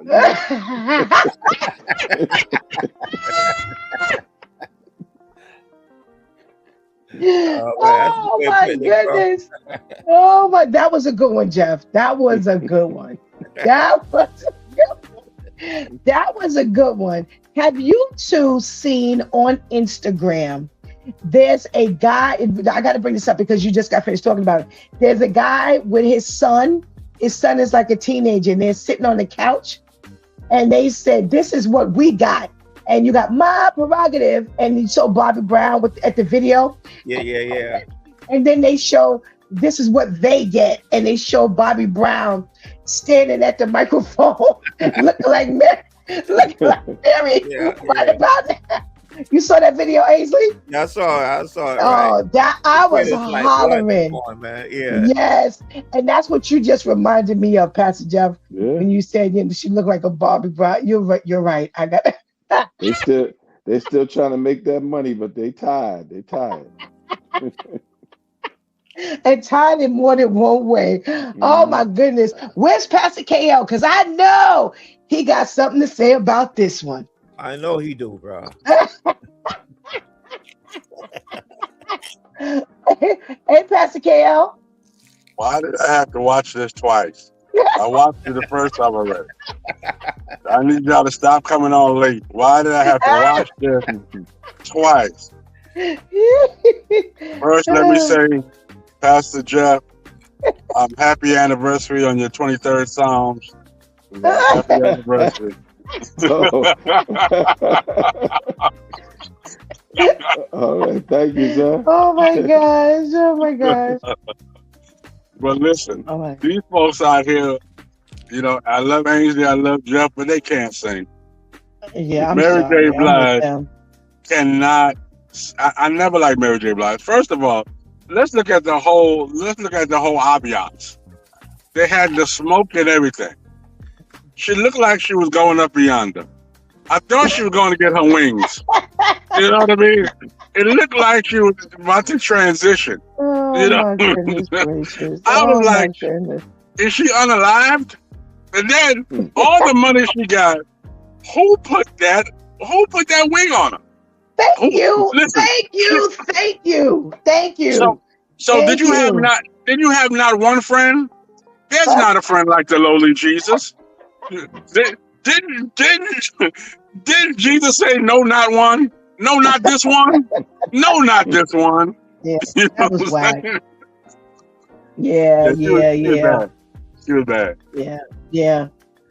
Oh my goodness. Oh my, that was a good one, Jeff. That was a good one. That was a good one. Have you two seen on Instagram? There's a guy, I got to bring this up because you just got finished talking about it. There's a guy with his son. His son is like a teenager and they're sitting on the couch and they said, this is what we got. And you got my prerogative. And you show Bobby Brown at the video. Yeah. And then they show, this is what they get. And they show Bobby Brown standing at the microphone looking like Mary. Yeah. Right about that. You saw that video, Ainsley? Yeah, I saw it. Oh, Right. that I was It's like, hollering. what? Come on, man. Yeah. Yes, and that's what you just reminded me of, Pastor Jeff, Yeah. when you said she looked like a Barbie bride. You're right. You're right. I got. They still trying to make that money, but they tired. They tired. And tied in more than one way. Oh my goodness. Where's Pastor KL? Because I know he got something to say about this one. I know he do, bro. Hey, Pastor KL. Why did I have to watch this twice? I watched it the first time already. I need y'all to stop coming on late. Why did I have to watch this twice? First, let me say, Pastor Jeff, happy anniversary on your 23rd Psalms. Happy anniversary. All right, thank you, sir. Oh my gosh. Oh my gosh. But listen, All right. these folks out here, you know, I love Ainsley, I love Jeff, but they can't sing. Yeah, I'm Mary sorry. J. I'm with Blige them. cannot. I never liked Mary J. Blige. First of all, let's look at the whole ambiance. They had the smoke and everything. She looked like she was going up yonder. I thought she was going to get her wings. You know what I mean? It looked like she was about to transition. Oh You know? my goodness gracious. I was Oh, like, my goodness. is she unalived? And then all the money she got, who put that wig on her? Thank you. Listen. Thank you. Thank you. Thank you. So Thank did you have not one friend? There's not a friend like the lowly Jesus. Didn't Jesus say no, not one? No, not this one. No, not this one. Yeah, You that know was what I'm whack. saying? Yeah. She was bad. Yeah.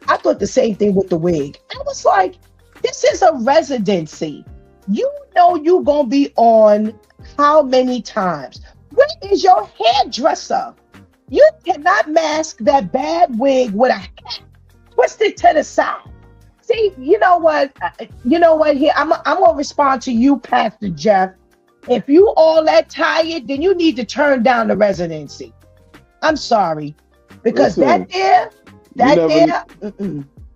I thought the same thing with the wig. I was like, this is a residency. You know you're going to be on how many times? Where is your hairdresser? You cannot mask that bad wig with a hat twisted to the side. See, you know what? Here, I'm going to respond to you, Pastor Jeff. If you all that tired, then you need to turn down the residency. I'm sorry. Because Listen,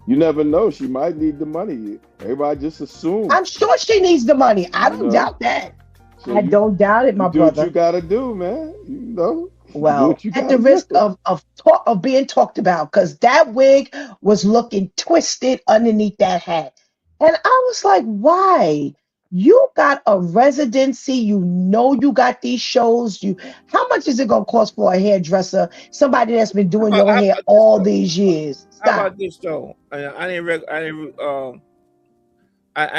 you never know. She might need the money. Everybody just assumes. I'm sure she needs the money. I don't doubt that. So I don't doubt it, my do brother. what you gotta do, man. You know. Well, at the risk of being talked about, because that wig was looking twisted underneath that hat. And I was like, why? You got a residency, you know you got these shows. How much is it gonna cost for a hairdresser? Somebody that's been doing your hair all these years. Stop. How about this though? I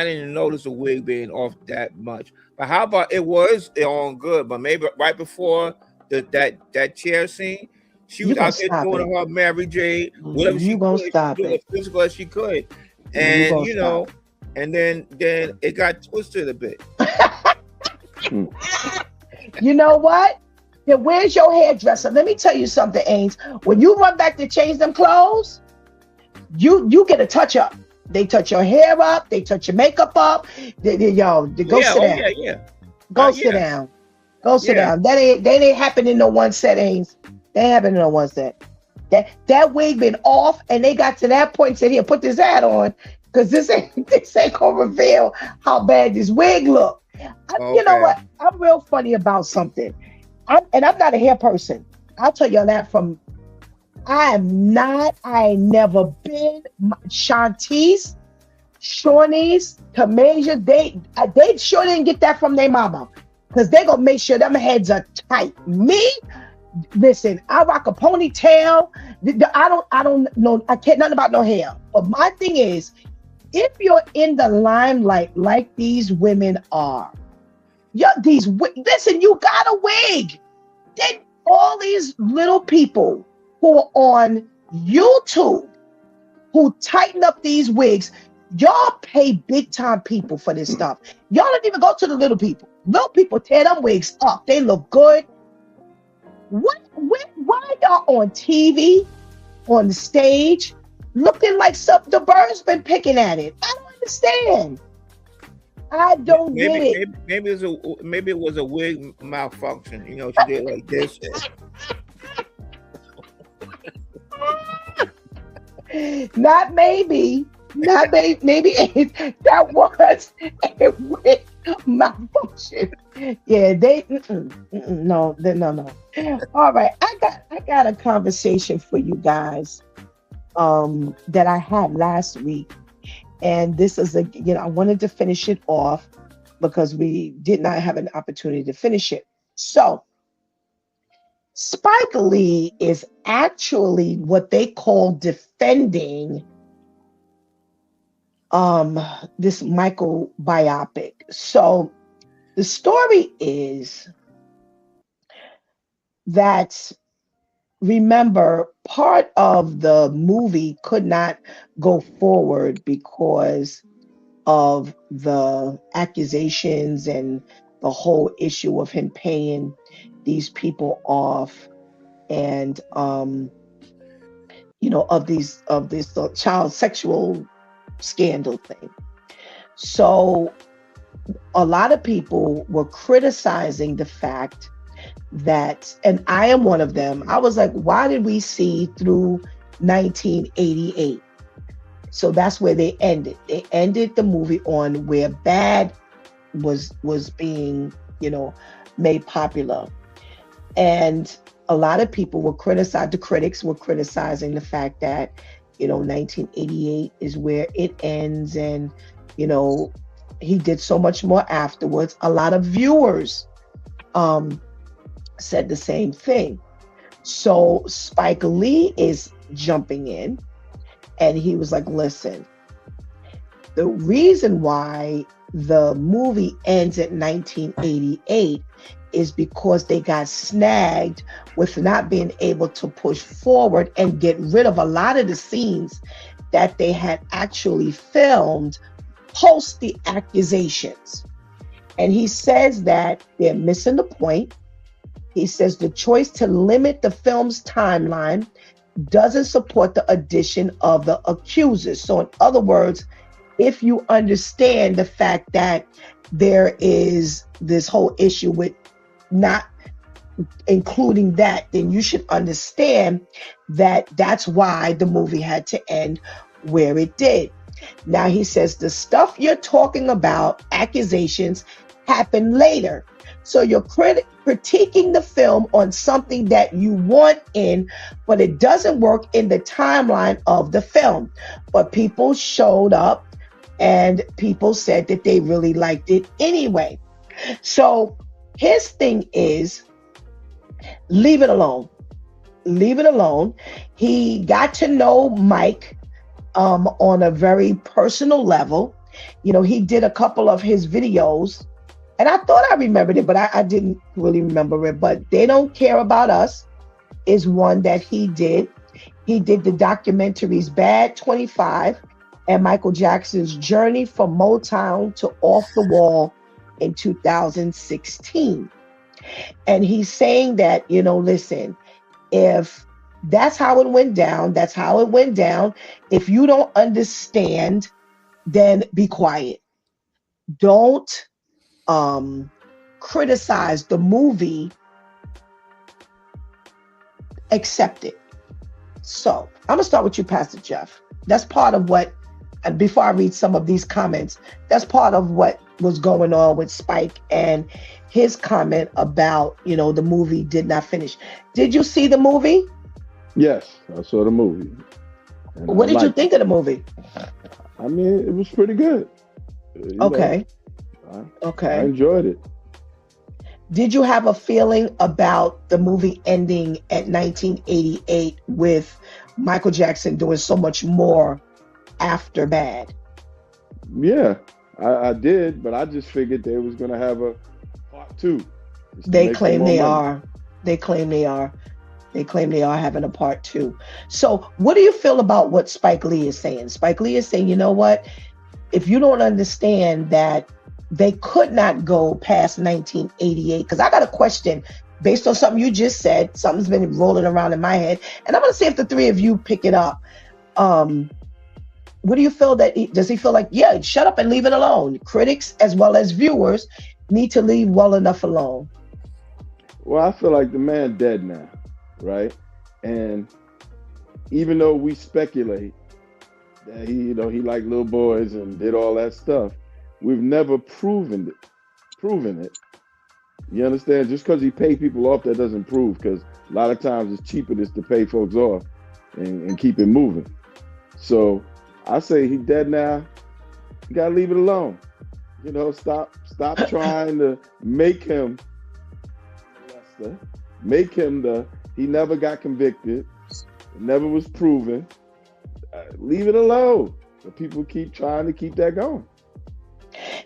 didn't notice a wig being off that much. But how about it was on good? But maybe right before that chair scene, she was out there doing her Mary J. Whatever she could, she doing as physical as she could, and you know, and then it got twisted a bit. You know what? Then where's your hairdresser? Let me tell you something, Ains. When you run back to change them clothes, you get a touch up. They touch your hair up. They touch your makeup up. They go sit down. Go sit down. Go sit down. That ain't happening in no one set, Ains. They ain't happening in no one set. That wig been off, and they got to that point and said, "Here, put this hat on, because this ain't gonna reveal how bad this wig look." You know what? I'm real funny about something. I'm not a hair person. I'll tell you that from. I ain't never been. Shantice, Shawnee's, Tamasia, they sure didn't get that from their mama. Because they gonna make sure them heads are tight. Me, listen, I rock a ponytail. I don't know, I can't nothing about no hair. But my thing is, if you're in the limelight like these women are, listen, you got a wig. Then all these little people who are on YouTube who tighten up these wigs, y'all pay big time people for this stuff. Y'all don't even go to the little people. Little people tear them wigs up. They look good. Why y'all on TV, on the stage, looking like the birds been picking at it? I don't understand. I don't get Maybe, it. maybe it was a wig malfunction. You know, she did like this. Not maybe. Not maybe that was a wig malfunction. Yeah, no. All right, I got a conversation for you guys that I had last week, and this is I wanted to finish it off because we did not have an opportunity to finish it. So Spike Lee is actually what they call defending this Michael biopic. So the story is that, remember, part of the movie could not go forward because of the accusations and the whole issue of him paying these people off, and of this child sexual scandal thing. So a lot of people were criticizing the fact that, and I am one of them, I was like, why did we see through 1988? So that's where they ended. They ended the movie on where bad was being, made popular. And a lot of people were criticizing, the critics were criticizing the fact that, 1988 is where it ends, and, he did so much more afterwards. A lot of viewers said the same thing. So Spike Lee is jumping in, and he was like, listen, the reason why the movie ends at 1988 is because they got snagged with not being able to push forward and get rid of a lot of the scenes that they had actually filmed post the accusations. And he says that they're missing the point. He says the choice to limit the film's timeline doesn't support the addition of the accusers. So in other words, if you understand the fact that there is this whole issue with not including that, then you should understand that that's why the movie had to end where it did. Now he says the stuff you're talking about, accusations, happened later. So you're critiquing the film on something that you want in, but it doesn't work in the timeline of the film. But people showed up and people said that they really liked it anyway. So his thing is, leave it alone. Leave it alone. He got to know Mike on a very personal level. He did a couple of his videos, and I thought I remembered it, but I didn't really remember it. But They Don't Care About Us is one that he did. He did the documentaries Bad 25 and Michael Jackson's Journey from Motown to Off the Wall in 2016. And he's saying that, listen, if that's how it went down, that's how it went down. If you don't understand, then be quiet. Don't criticize the movie, accept it. So I'm gonna start with you, Pastor Jeff. That's part of what, and before I read some of these comments, that's part of what was going on with Spike and his comment about, the movie did not finish. Did you see the movie? Yes, I saw the movie. What did you think of the movie? I mean, it was pretty good. Okay. I enjoyed it. Did you have a feeling about the movie ending at 1988 with Michael Jackson doing so much more after Bad? Yeah, I did, but I just figured they was going to have a part 2. They claim they are. They claim they are having a part 2. So what do you feel about what Spike Lee is saying? Spike Lee is saying, you know what? If you don't understand that they could not go past 1988, because I got a question based on something you just said. Something's been rolling around in my head, and I'm going to see if the three of you pick it up. what do you feel that does he feel like, yeah, shut up and leave it alone? Critics as well as viewers need to leave well enough alone. Well, I feel like the man dead now, right? And even though we speculate that he liked little boys and did all that stuff, we've never proven it. You understand? Just because he paid people off, that doesn't prove, because a lot of times it's cheaper just to pay folks off and keep it moving. So I say he dead now. You gotta leave it alone. Stop trying to make him Lester. Make him he never got convicted. It never was proven. Leave it alone. But people keep trying to keep that going.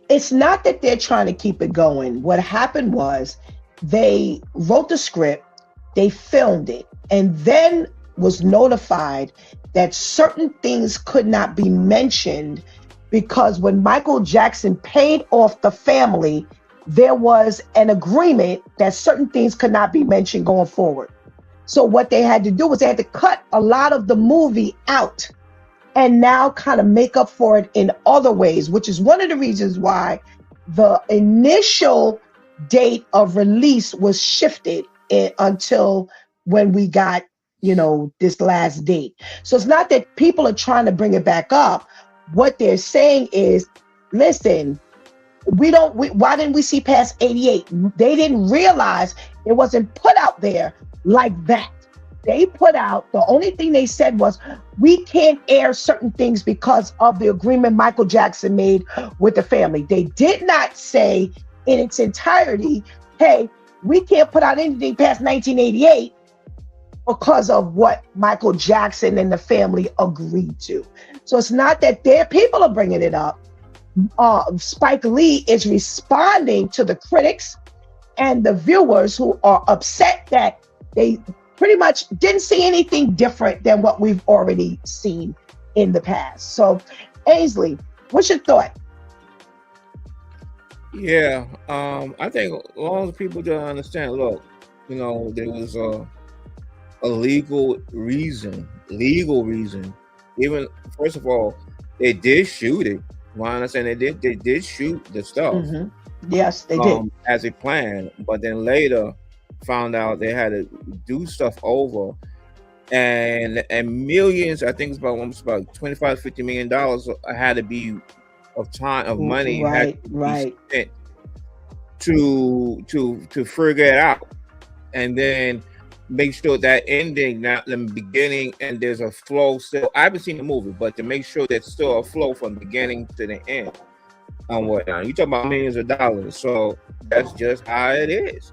It's not that they're trying to keep it going. What happened was they wrote the script, they filmed it, and then was notified that certain things could not be mentioned because when Michael Jackson paid off the family, there was an agreement that certain things could not be mentioned going forward. So what they had to do was they had to cut a lot of the movie out and now kind of make up for it in other ways, which is one of the reasons why the initial date of release was shifted until when we got, this last date. So it's not that people are trying to bring it back up. What they're saying is, listen, why didn't we see past 88? They didn't realize it wasn't put out there like that. They put out, the only thing they said was, we can't air certain things because of the agreement Michael Jackson made with the family. They did not say in its entirety, hey, we can't put out anything past 1988 because of what Michael Jackson and the family agreed to. So it's not that their people are bringing it up. Spike Lee is responding to the critics and the viewers who are upset that they pretty much didn't see anything different than what we've already seen in the past. So, Ainsley, what's your thought? Yeah, I think as long as people don't understand, look, there was a legal reason. Even, first of all, they did shoot it. Well, I understand they did shoot the stuff. Mm-hmm. Yes, they did. As a plan, but then later found out they had to do stuff over, and millions, I think it's almost about $25-50 million had to be of time, of money, right spent to figure it out, and then make sure that ending, not the beginning, and there's a flow still. I haven't seen the movie, but to make sure there's still a flow from the beginning to the end. On what now? You talk about millions of dollars, so that's just how it is.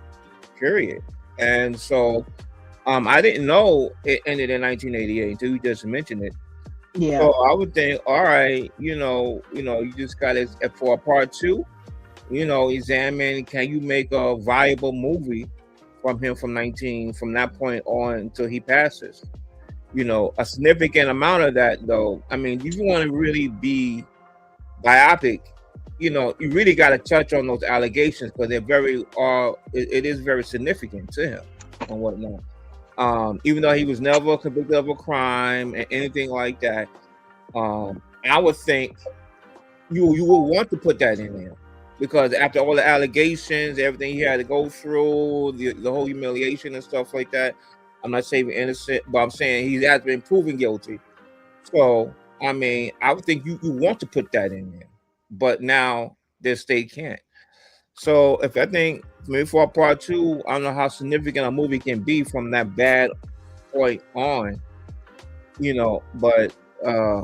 Period. And so I didn't know it ended in 1988 until you just mentioned it. Yeah. So I would think, all right, you just got it for a part 2, examine, can you make a viable movie from him from that point on until he passes? A significant amount of that, though. I mean, if you want to really be biopic, you really got to touch on those allegations because they're it is very significant to him and whatnot. Even though he was never convicted of a crime and anything like that, I would think you would want to put that in there because after all the allegations, everything he had to go through, the whole humiliation and stuff like that. I'm not saying innocent, but I'm saying he has been proven guilty. So, I mean, I would think you want to put that in there. But now this state can't. So if I think maybe for part 2, I don't know how significant a movie can be from that bad point on, but I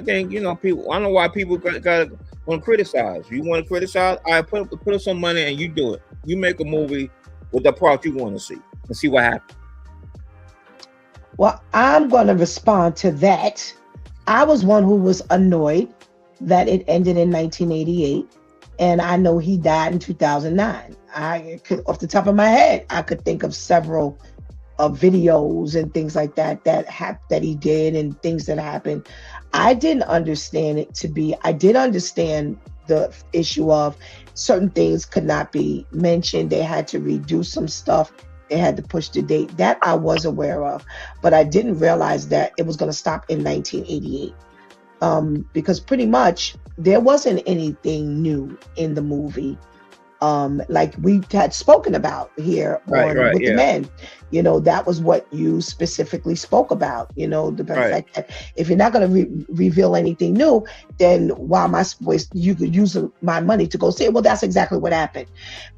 think people. I don't know why people got want to criticize. You want to criticize? I put up some money and you do it. You make a movie with the part you want to see and see what happens. Well, I'm going to respond to that. I was one who was annoyed that it ended in 1988, and I know he died in 2009. Off the top of my head, I could think of several videos and things like that that he did and things that happened. I didn't understand it to be. I did understand the issue of certain things could not be mentioned. They had to redo some stuff they had to push the date. That I was aware of, but I didn't realize that it was going to stop in 1988. Because pretty much there wasn't anything new in the movie. Like we had spoken about here with the men, that was what you specifically spoke about, the fact that if you're not going to reveal anything new, then why am I supposed, you could use my money to go see it? Well, that's exactly what happened.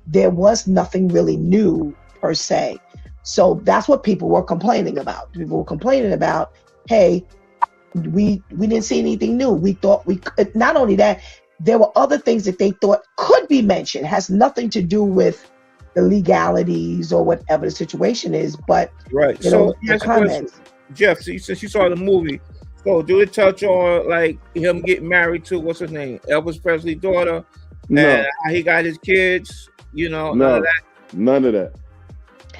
There was nothing really new per se. So that's what people were complaining about. People were complaining about, hey, we didn't see anything new. We thought we could, not only that, there were other things that they thought could be mentioned, has nothing to do with the legalities or whatever the situation is, but so the comments. Jeff, since you saw the movie, so do it touch on like him getting married to what's his name, Elvis Presley's daughter, and how he got his kids? None of that. None of that.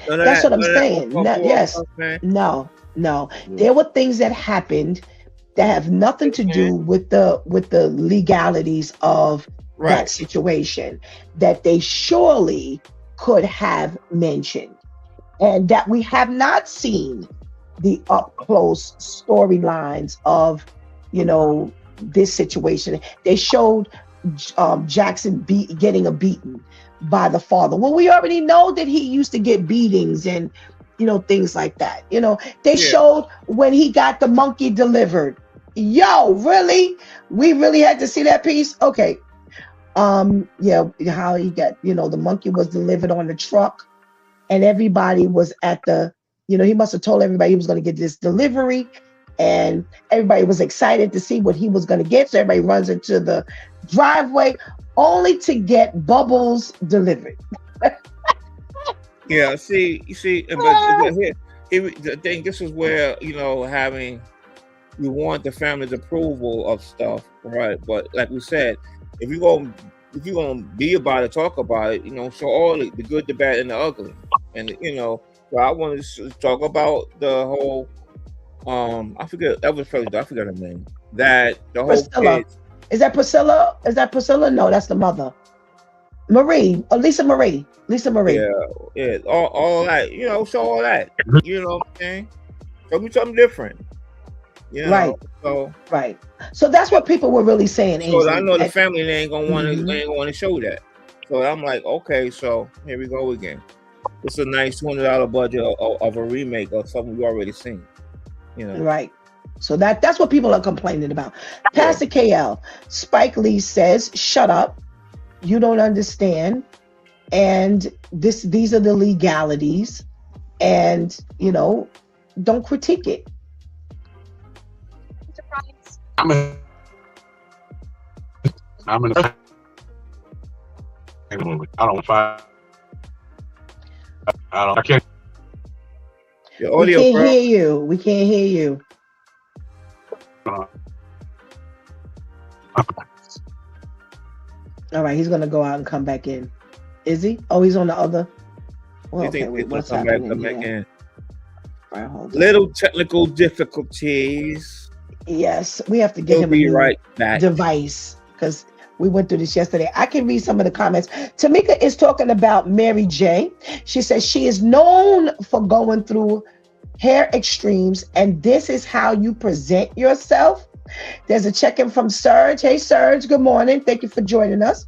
That's what I'm saying. No. There were things that happened that have nothing to do with the legalities of that situation that they surely could have mentioned, and that we have not seen the up close storylines of this situation. They showed Jackson getting a beating by the father. Well, we already know that he used to get beatings and things like that. They showed when he got the monkey delivered. Yo, really? We really had to see that piece? Okay. How he got, the monkey was delivered on the truck, and everybody was at the, he must have told everybody he was going to get this delivery, and everybody was excited to see what he was going to get. So everybody runs into the driveway only to get Bubbles delivered. Yeah, see, but here, the thing, this is where, having, you want the family's approval of stuff, right? But like we said, if you're gonna be about it, talk about it, show all the good, the bad, and the ugly. And so I want to talk about the whole I forget her name. That the whole Priscilla. kids. Is that Priscilla? No, that's the mother. Marie. Oh, Lisa Marie. Yeah. All that, show all that. You know what I'm saying? Show me something different. Right. So that's what people were really saying. So I know the family ain't gonna want to show that. So I'm like, okay, so here we go again. It's a nice $200 budget of a remake of something we already seen. Right. So that's what people are complaining about. Pastor KL, Spike Lee says, "Shut up, you don't understand," and these are the legalities, and don't critique it. I'm in the movie. I can't. We can't hear you. We can't hear you. All right, he's gonna go out and come back in. Is he? Oh, he's on the other. Well, okay, wait, what's happening? Come back in. All right, hold on. Little technical difficulties. Yes, we have to get him a new device because we went through this yesterday. I can read some of the comments. Tamika is talking about Mary J. She says she is known for going through hair extremes, and this is how you present yourself. There's a check-in from Serge. Hey, Serge, good morning. Thank you for joining us.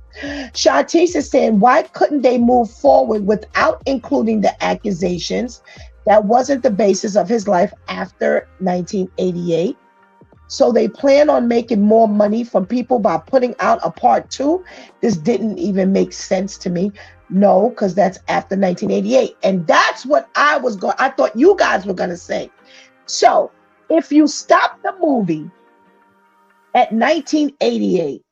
Shantice is saying, why couldn't they move forward without including the accusations? That wasn't the basis of his life after 1988. So they plan on making more money from people by putting out a part 2. This didn't even make sense to me. No, because that's after 1988. And that's what I thought you guys were going to say. So if you stop the movie at 1988,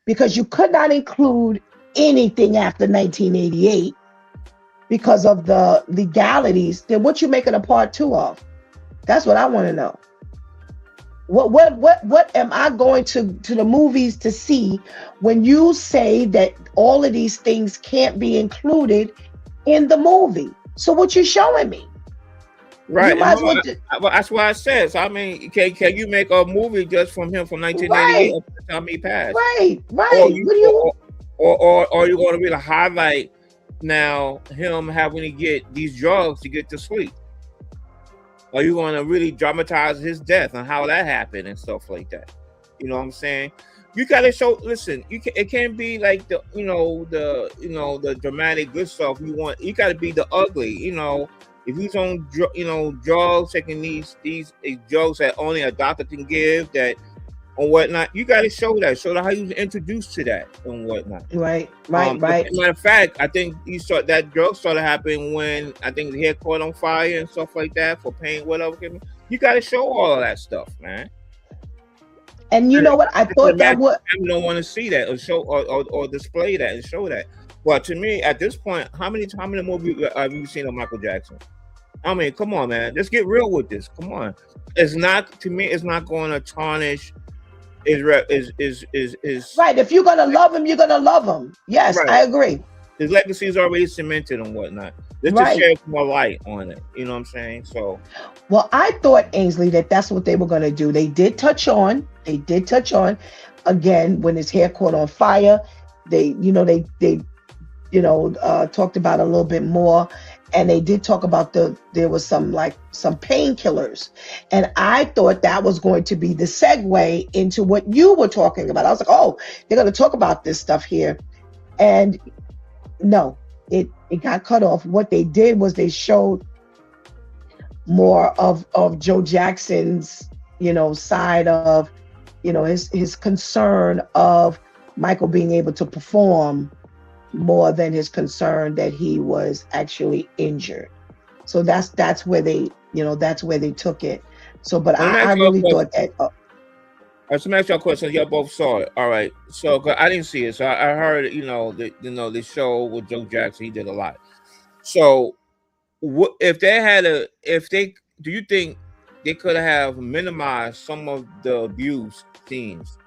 because you could not include anything after 1988 because of the legalities, then what you making a part 2 of? That's what I want to know. What am I going to the movies to see when you say that all of these things can't be included in the movie? So what you showing me? Right. That's what I said. So I mean, can you make a movie just from him from 1988 up to the time he passed? Right. Or you going to really highlight now him having to get these drugs to get to sleep? Are you going to really dramatize his death and how that happened and stuff like that? You know what I'm saying? You got to show. Listen, it can't be like the dramatic good stuff. You got to be the ugly. If he's on drugs, taking these drugs that only a doctor can give, that or whatnot, you got to show that how you was introduced to that and whatnot. Right. Matter of fact, I think that drug started happening when I think the hair caught on fire and stuff like that for pain, whatever. You got to show all of that stuff, man. And you know what? I thought that would. I don't want to see that or show or display that and show that. But to me, at this point, how many movies have you seen of Michael Jackson? I mean, come on, man. Let's get real with this. Come on. It's not going to tarnish his right. If you're gonna love him, you're gonna love him. Yes, right. I agree. His legacy is already cemented and whatnot. Let's just share more light on it. You know what I'm saying? So, well, I thought, Ainsley, that's what they were gonna do. They did touch on again when his hair caught on fire. They talked about a little bit more. And they did talk about there was some painkillers. And I thought that was going to be the segue into what you were talking about. I was like, oh, they're going to talk about this stuff here. And no, it got cut off. What they did was they showed more of Joe Jackson's, side of, his concern of Michael being able to perform more than his concern that he was actually injured. So that's where they took it. So, but I really thought that. Let me ask y'all a question. Y'all both saw it. All right. So I didn't see it. So I heard, the show with Joe Jackson, he did a lot. So do you think they could have minimized some of the abuse scenes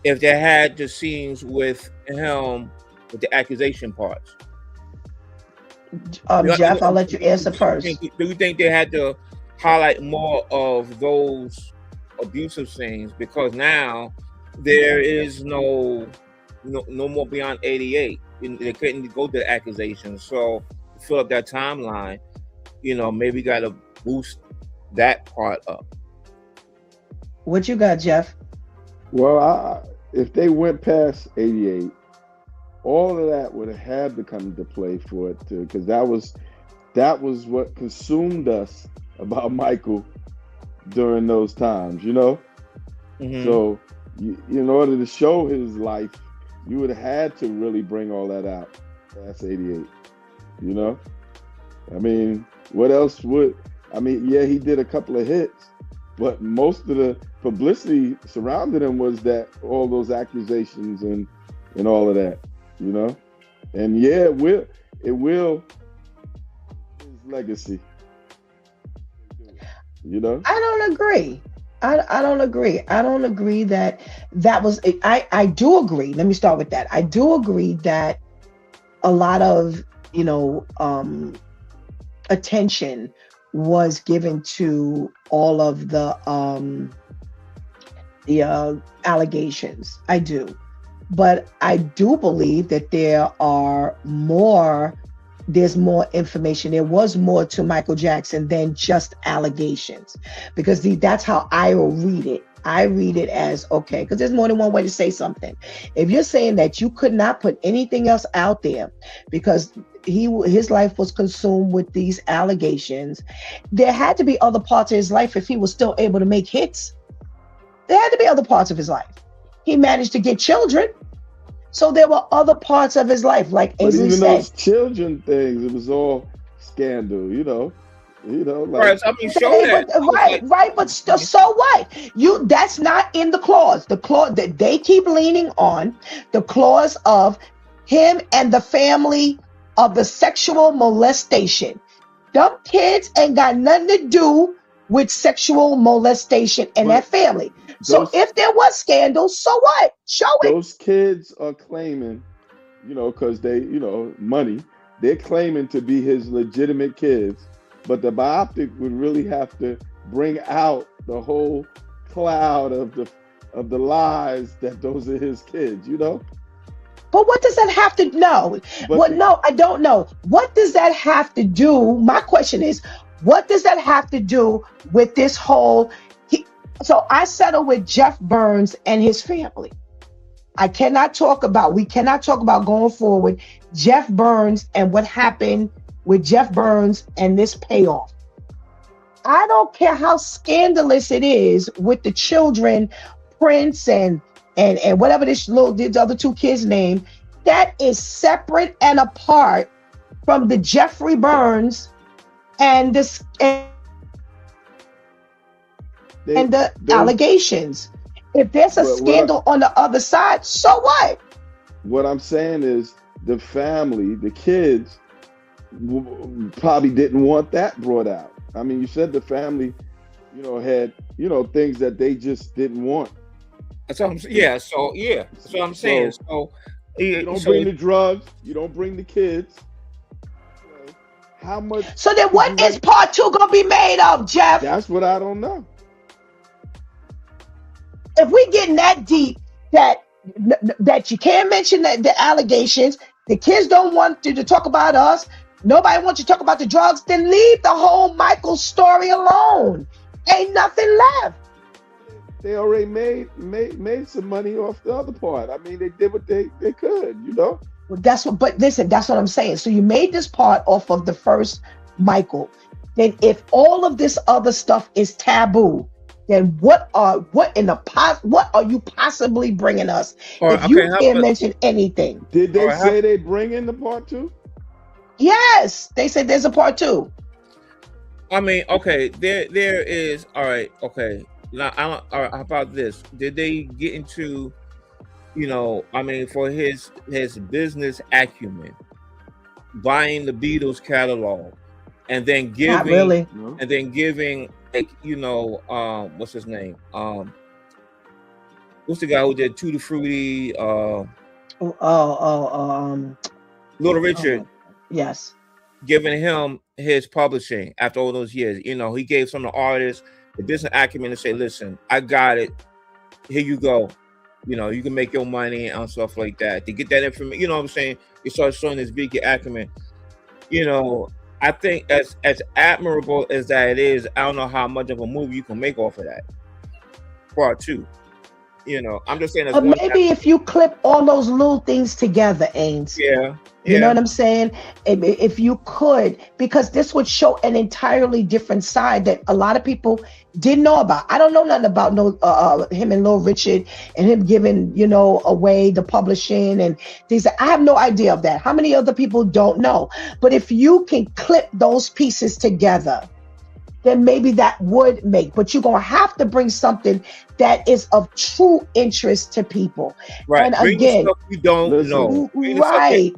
if they had the scenes with him with the accusation parts? Jeff, I'll let you answer first. Do you think they had to highlight more of those abusive scenes, because now there is no more beyond 88? They couldn't go to the accusations, so to fill up that timeline, maybe got to boost that part up. What you got, Jeff? Well, if they went past 88, all of that would have had to come into play for it too, because that was what consumed us about Michael during those times, Mm-hmm. So in order to show his life, you would have had to really bring all that out past 88. I mean, what else would? I mean, yeah, he did a couple of hits, but most of the publicity surrounding him was that all those accusations and all of that. And yeah, it will his legacy. I don't agree. I don't agree. I don't agree that was it. I do agree. Let me start with that. I do agree that a lot of attention was given to all of the allegations. I do. But I do believe that there's more information. There was more to Michael Jackson than just allegations, because that's how I will read it. I read it as, okay, because there's more than one way to say something. If you're saying that you could not put anything else out there because his life was consumed with these allegations, there had to be other parts of his life if he was still able to make hits. There had to be other parts of his life. He managed to get children. So there were other parts of his life, like Ainsley said. Those children things, it was all scandal, like, right, I mean, show that. Right, but so what? That's not in the clause. The clause that they keep leaning on, the clause of him and the family of the sexual molestation. Them kids ain't got nothing to do with sexual molestation in that family. So if there was scandal, so what? Show it. Those kids are claiming, because they, money. They're claiming to be his legitimate kids, but the biopic would really have to bring out the whole cloud of the lies that those are his kids. But what does that have to know? But Well, no, I don't know. What does that have to do? My question is, what does that have to do with this whole? So I settled with Jeff Burns and his family. We cannot talk about going forward Jeff Burns and what happened with Jeff Burns and this payoff. I don't care how scandalous it is with the children, Prince and whatever these other two kids' name. That is separate and apart from the Jeffrey Burns and this and the allegations. If there's a scandal on the other side, so what? What I'm saying is the family, the kids, probably didn't want that brought out. I mean, you said the family, had things that they just didn't want. So I'm saying. So you don't bring the drugs, you don't bring the kids. How much? So then, what is part 2 gonna be made of, Jeff? That's what I don't know. If we getting that deep, that you can't mention the allegations, the kids don't want you to talk about us, nobody wants you to talk about the drugs, then leave the whole Michael story alone. Ain't nothing left. They already made some money off the other part. I mean, they did what they could, Well, but listen, that's what I'm saying. So you made this part off of the first Michael. Then if all of this other stuff is taboo, then what are you possibly bringing us if you can't mention anything? Did they say they bring in the part 2? Yes, they said there's a part 2. I mean, okay, there is. All right, okay. Now, all right, how about this? Did they get into, for his business acumen, buying the Beatles catalog, and then giving, not really, and then giving, what's his name? What's the guy who did Tutti Frutti? Little Richard. Yes. Giving him his publishing after all those years. He gave some of the artists the business acumen to say, listen, I got it. Here you go. You can make your money and stuff like that. To get that information, you know what I'm saying? You start showing this big acumen. I think as admirable as that is, I don't know how much of a movie you can make off of that. Part 2. I'm just saying. Maybe if you clip all those little things together, Ains. Yeah. You know what I'm saying? If you could, because this would show an entirely different side that a lot of people didn't know about. I don't know nothing about him and Little Richard and him giving, away the publishing and things. I have no idea of that. How many other people don't know? But if you can clip those pieces together, then maybe that would make. But you're going to have to bring something that is of true interest to people. Right. And bring again, stuff you don't know. Right.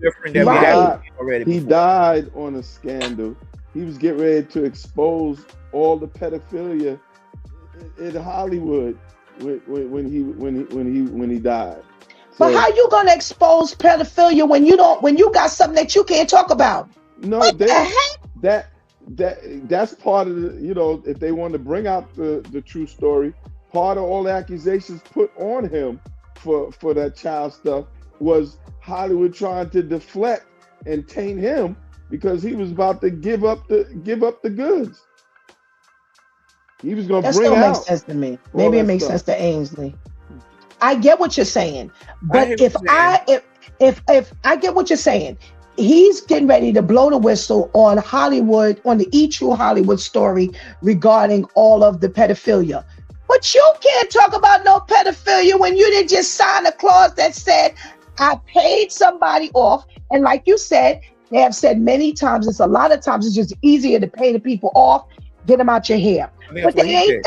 He died on a scandal. He was getting ready to expose all the pedophilia in Hollywood when he died. But how you gonna expose pedophilia when you got something that you can't talk about? No, what the heck? That's part of the, if they want to bring out the true story, part of all the accusations put on him for that child stuff was Hollywood trying to deflect and taint him because he was about to give up the goods. He was going to bring out. That still makes sense to me. Maybe it makes sense to Ainsley. I get what you're saying, but if I get what you're saying, he's getting ready to blow the whistle on Hollywood, on the True Hollywood story regarding all of the pedophilia. But you can't talk about no pedophilia when you didn't just sign a clause that said, I paid somebody off. And like you said, they have said many times, a lot of times it's just easier to pay the people off, get them out your hair. But they ain't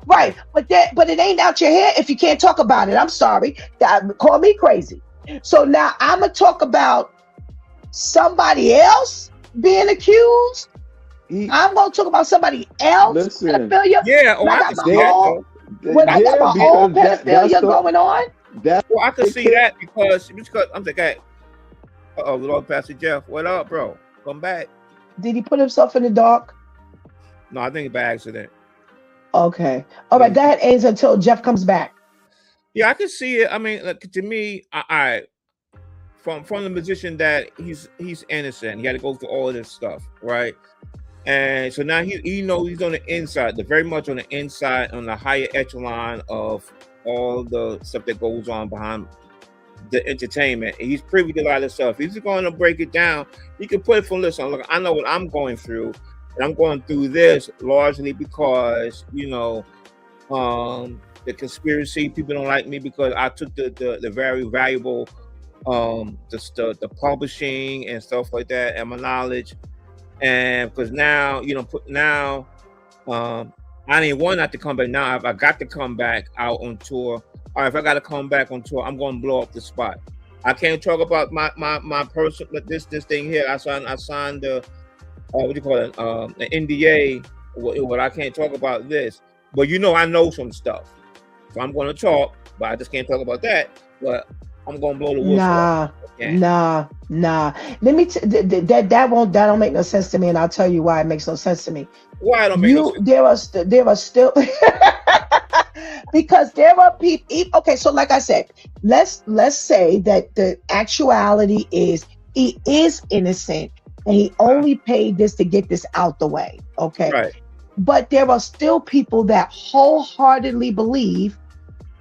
right. But it ain't out your hair if you can't talk about it. I'm sorry. Call me crazy. So now I'm gonna talk about somebody else being accused. I'm gonna talk about somebody else. Pedophilia. Yeah, I got my own pedophilia going on. I can see that because I'm thinking, Lord Pastor Jeff, what up, bro? Come back. Did he put himself in the dark? No, I think by accident. Okay. All right. Go ahead, Ains, until Jeff comes back. Yeah, I can see it. I mean, to me, from the position that he's innocent. He had to go through all of this stuff, right? And so now he knows he's on the inside, very much on the inside, on the higher echelon of all the stuff that goes on behind the entertainment. And he's privy to a lot of stuff. He's going to break it down. He can put it from, listen, look, I know what I'm going through, and I'm going through this largely because, you know, the conspiracy, people don't like me because I took the very valuable the publishing and stuff like that, and my knowledge. And because now, you know, I didn't want not to come back. Now I got to come back out on tour. All right, if I got to come back on tour, I'm going to blow up the spot. I can't talk about my person, but this thing here. I signed the what do you call it? The NDA. What I can't talk about this, but you know, I know some stuff, so I'm going to talk, but I just can't talk about that. But I'm going to blow the whistle. Nah. Let me that don't make no sense to me, and I'll tell you why it makes no sense to me. Why it don't make no sense? There are still because there are people. Okay, so like I said, let's say that the actuality is he is innocent and he only paid this to get this out the way. Okay, right. But there are still people that wholeheartedly believe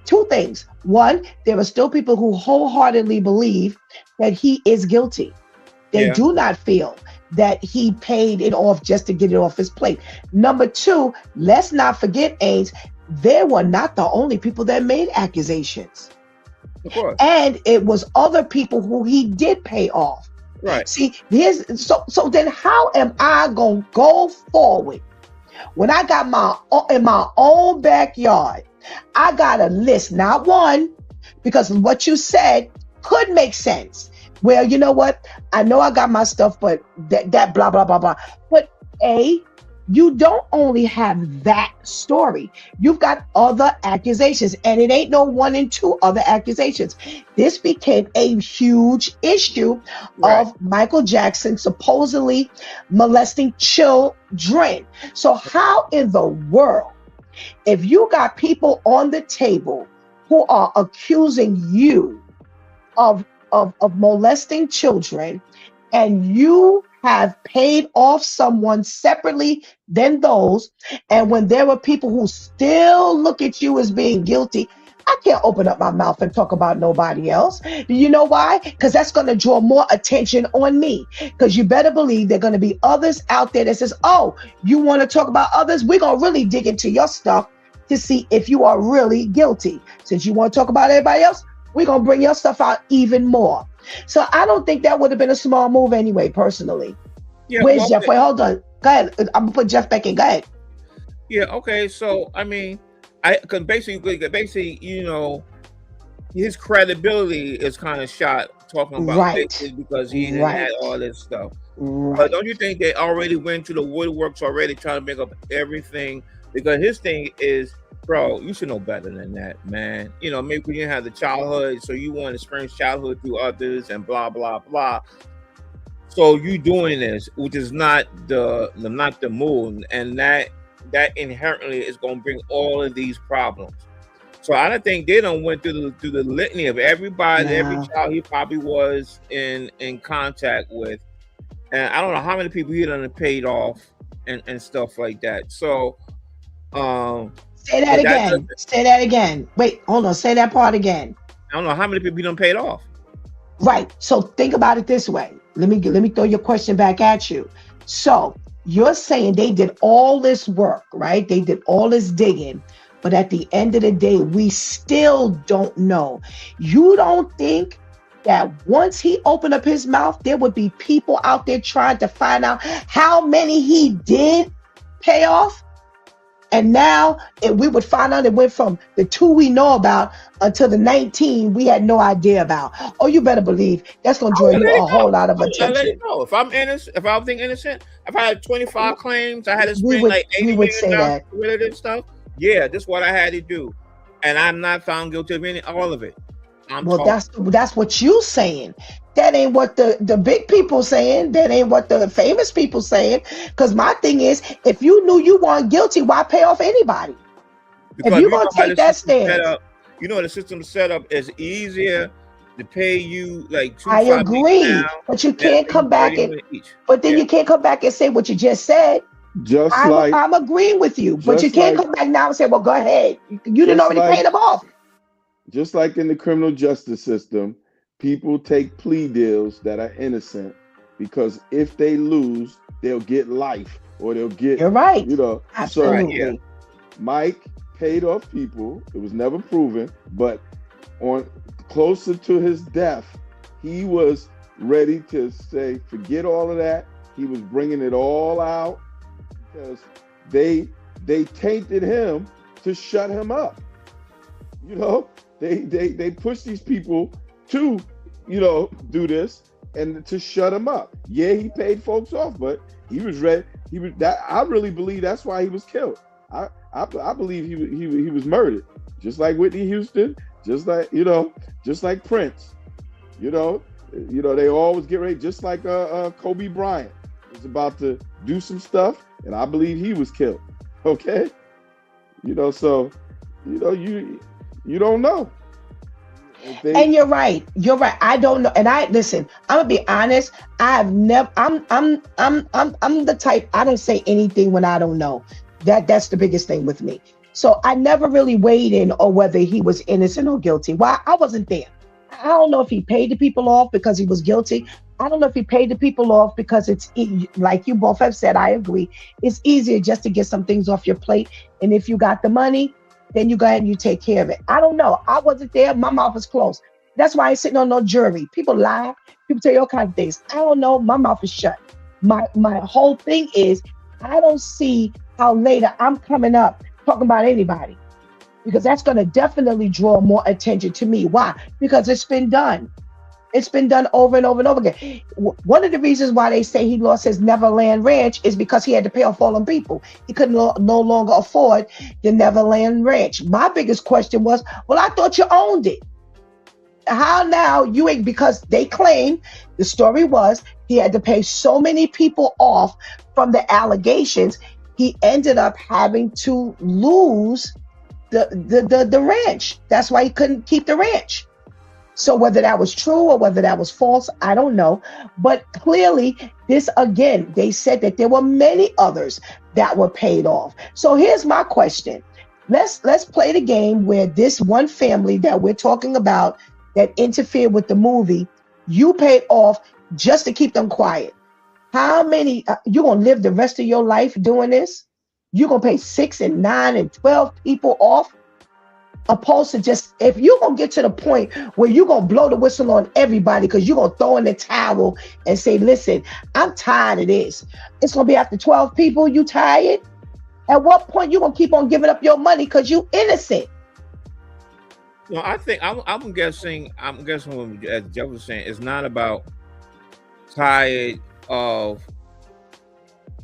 two things. One, there are still people who wholeheartedly believe that he is guilty. They do not feel that he paid it off just to get it off his plate. Number two, let's not forget, Ains, they were not the only people that made accusations. Of course. And it was other people who he did pay off. Right. See, so then how am I going to go forward when I got in my own backyard? I got a list, not one, because what you said could make sense. Well, you know what? I know I got my stuff, but that blah, blah, blah, blah. But you don't only have that story. You've got other accusations, and it ain't no one and two other accusations. This became a huge issue of Michael Jackson supposedly molesting children. So how in the world, if you got people on the table who are accusing you of molesting children, and you have paid off someone separately than those, and when there were people who still look at you as being guilty, I can't open up my mouth and talk about nobody else. You know why? Because that's going to draw more attention on me. Because you better believe there are going to be others out there that says, oh, you want to talk about others? We're going to really dig into your stuff to see if you are really guilty. Since you want to talk about everybody else, we're going to bring your stuff out even more. So I don't think that would have been a small move anyway, personally. Yeah, where's Jeff? Wait, hold on. Go ahead. I'm going to put Jeff back in. Go ahead. Yeah, okay. So, I mean, because basically, you know, his credibility is kind of shot talking about this because he didn't had all this stuff. Right. But don't you think they already went to the woodworks already trying to make up everything? Because his thing is, bro, you should know better than that, man. You know, maybe you didn't have the childhood, so you want to experience childhood through others and blah, blah, blah. So you doing this, which is not the move, and that inherently is going to bring all of these problems. So I don't think they don't went through the litany of everybody, every child he probably was in contact with, and I don't know how many people he done paid off and stuff like that. So, say that again. Say that again. Wait, hold on. Say that part again. I don't know how many people he done paid off. Right. So think about it this way. Let me throw your question back at you. So you're saying they did all this work, right? They did all this digging, but at the end of the day, we still don't know. You don't think that once he opened up his mouth, there would be people out there trying to find out how many he did pay off? And now we would find out it went from the 2 we know about until the 19 we had no idea about. Oh, you better believe that's going to draw you a whole lot of attention. Let you know. If I'm innocent, if I think innocent, if I had 25 claims, I had to spend like $80 million to rid of this stuff. Yeah, this is what I had to do. And I'm not found guilty of all of it. That's what you saying. That ain't what the big people saying. That ain't what the famous people saying. Because my thing is, if you knew you weren't guilty, why pay off anybody? Because if you're going to take that stance. You know, the system set up is easier to pay you like I $2.5 million agree, now, but you they'll can't pay you come back 30 and, million each. but then Yeah. you can't come back and say what you just said. Just like, I'm agreeing with you, but you just can't like, come back now and say, well, go ahead. You didn't just already pay like, them off. just like in the criminal justice system, people take plea deals that are innocent because if they lose, they'll get life or they'll get, You're right. So Right, yeah. Absolutely. Mike paid off people. It was never proven, but on closer to his death, he was ready to say, forget all of that. He was bringing it all out because they tainted him to shut him up. They push these people to, do this and to shut him up. Yeah, he paid folks off, but he was ready. I really believe that's why he was killed. I believe he was murdered, just like Whitney Houston, just like Prince. They always get ready, just like Kobe Bryant was about to do some stuff, and I believe he was killed. Okay, so you don't know. And you're right. You're right. I don't know. And listen. I'm gonna be honest. I've never. I'm the type. I don't say anything when I don't know. That's the biggest thing with me. So I never really weighed in on whether he was innocent or guilty. Why? I wasn't there. I don't know if he paid the people off because he was guilty. I don't know if he paid the people off because like you both have said. I agree. It's easier just to get some things off your plate, and if you got the money, then you go ahead and you take care of it. I don't know. I wasn't there. My mouth is closed. That's why I ain't sitting on no jury. People lie. People tell you all kinds of things. I don't know. My mouth is shut. My whole thing is I don't see how later I'm coming up talking about anybody because that's going to definitely draw more attention to me. Why? Because it's been done. It's been done over and over and over again. One of the reasons why they say he lost his Neverland Ranch is because he had to pay off all them people. He couldn't no longer afford the Neverland Ranch. My biggest question was, well, I thought you owned it. How now you ain't, because they claim the story was he had to pay so many people off from the allegations, he ended up having to lose the ranch. That's why he couldn't keep the ranch. So whether that was true or whether that was false, I don't know. But clearly, this again, they said that there were many others that were paid off. So here's my question. Let's play the game where this one family that we're talking about that interfered with the movie, you paid off just to keep them quiet. How many, you going to live the rest of your life doing this? You're going to pay 6 and 9 and 12 people off? Opposed to just, if you're going to get to the point where you're going to blow the whistle on everybody because you're going to throw in the towel and say, listen, I'm tired of this. It's going to be after 12 people, you tired? At what point you going to keep on giving up your money because you innocent? No, I think I'm guessing what, as Jeff was saying, it's not about tired of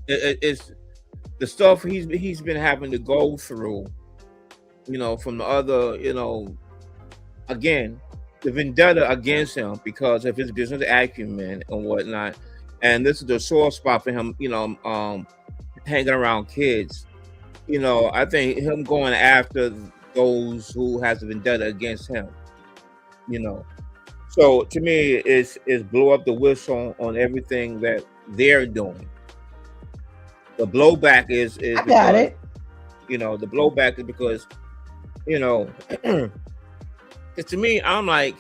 it's the stuff he's been having to go through, from the other, again, the vendetta against him because of his business acumen and whatnot. And this is the sore spot for him, hanging around kids. I think him going after those who has a vendetta against him, So to me, it's blow up the whistle on everything that they're doing. The blowback is I got it. The blowback is because, because to me, I'm like,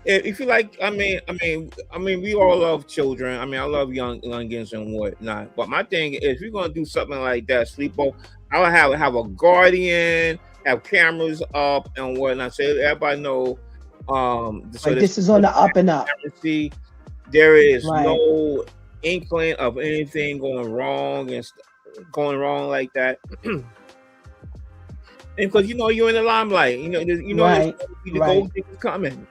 if you like, I mean, we all love children. I mean, I love youngins and whatnot. But my thing is, if you're gonna do something like that, sleepover, I would have a guardian, have cameras up and whatnot, so everybody know. So this is on the up and up. See, there is Right. no inkling of anything going wrong like that. And because you're in the limelight, Right. the gold thing is coming,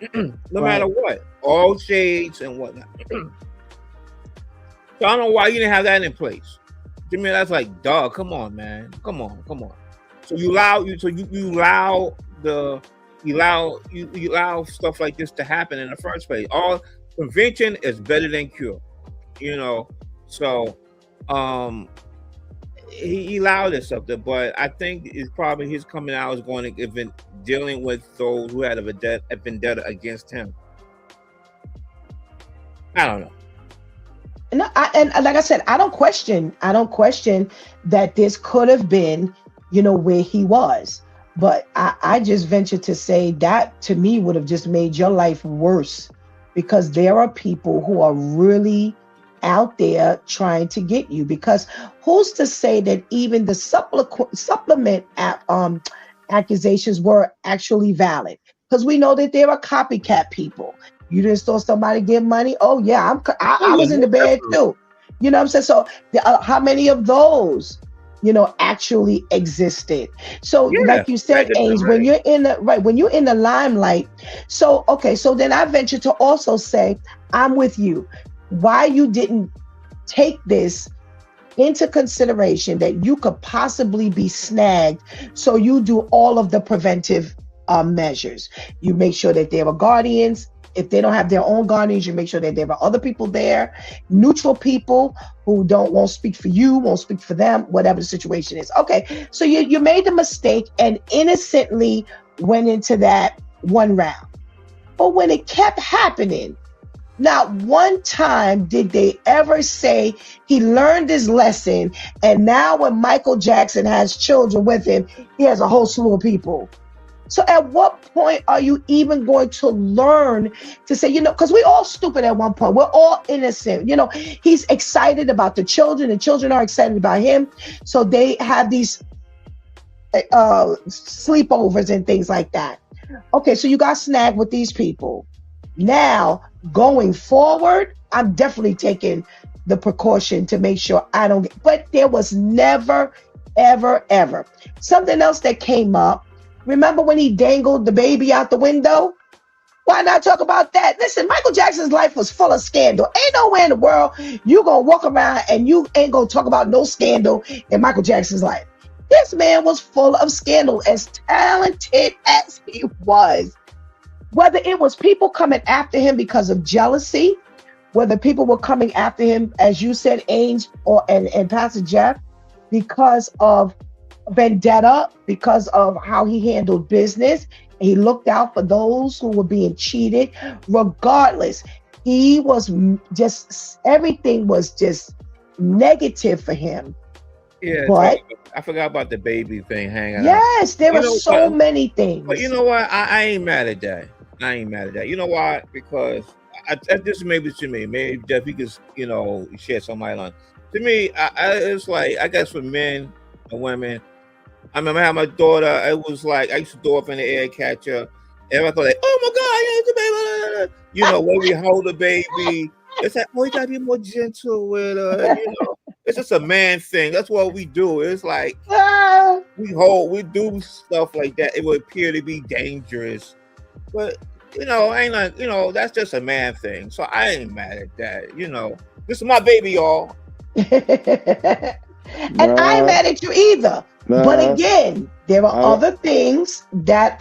no matter what, all shades and whatnot. So I don't know why you didn't have that in place. To me, that's like, dog. Come on, man. Come on. So you allow stuff like this to happen in the first place. All prevention is better than cure. So he allowed himself to, but I think it's probably his coming out is going to even dealing with those who had a vendetta against him. I don't know. And like I said, I don't question that this could have been, where he was. But I just venture to say that to me would have just made your life worse, because there are people who are really out there trying to get you. Because who's to say that even the supplement accusations were actually valid? Because we know that there are copycat people. You just saw somebody give money. Oh yeah, I was in the bed too. You know what I'm saying? So how many of those, actually existed? So like you said, Ames, when you're in the limelight. So okay, so then I venture to also say, I'm with you. Why you didn't take this into consideration that you could possibly be snagged? So you do all of the preventive measures. You make sure that there are guardians. If they don't have their own guardians, you make sure that there are other people there, neutral people who won't speak for you, won't speak for them, whatever the situation is. Okay, so you made the mistake and innocently went into that one round. But when it kept happening, not one time did they ever say he learned his lesson, and now when Michael Jackson has children with him, he has a whole slew of people. So at what point are you even going to learn to say, because we're all stupid at one point. We're all innocent. He's excited about the children are excited about him. So they have these sleepovers and things like that. Okay, so you got snagged with these people. Now, going forward, I'm definitely taking the precaution to make sure I don't get, but there was never, ever, ever. Something else that came up. Remember when he dangled the baby out the window? Why not talk about that? Listen, Michael Jackson's life was full of scandal. Ain't nowhere in the world you gonna walk around and you ain't gonna talk about no scandal in Michael Jackson's life. This man was full of scandal, as talented as he was. Whether it was people coming after him because of jealousy, whether people were coming after him, as you said, Ainge and Pastor Jeff, because of vendetta, because of how he handled business. He looked out for those who were being cheated. Regardless, he was just, everything was just negative for him. Yeah, but I forgot about the baby thing hanging out. Yes, there were so many things. But you know what? I ain't mad at that. You know why? Because this maybe to me, maybe Jeff, you could, shed some light on. To me, it's like, I guess for men and women, I remember having my daughter. It was like I used to throw up in the air, catch her. And I thought, like, oh my God, the baby. When we hold the baby, it's like, oh, you gotta be more gentle with her. It's just a man thing. That's what we do. It's like we do stuff like that. It would appear to be dangerous, but ain't like that's just a man thing. So I ain't mad at that. This is my baby, y'all. And I ain't mad at you either. But again, there are other things that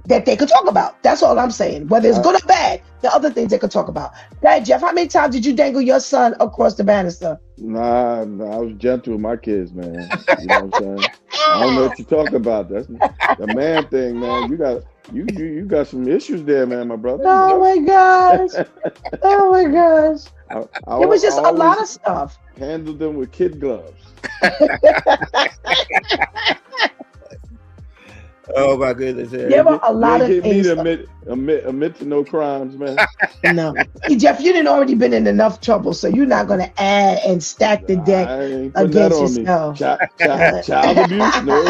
they could talk about. That's all I'm saying. Whether it's good or bad, there are other things they could talk about. Right, Jeff, how many times did you dangle your son across the banister? Nah, I was gentle with my kids, man. You know what I'm saying? I don't know what you talk about. That's the man thing, man. You got some issues there, man, my brother. Oh my gosh. Oh my gosh. It was just a lot of stuff. Handle them with kid gloves. Oh my goodness! There were a lot of things. Admit to no crimes, man. No, Jeff, you didn't already been in enough trouble, so you're not going to add and stack the deck against yourself. Child abuse? No.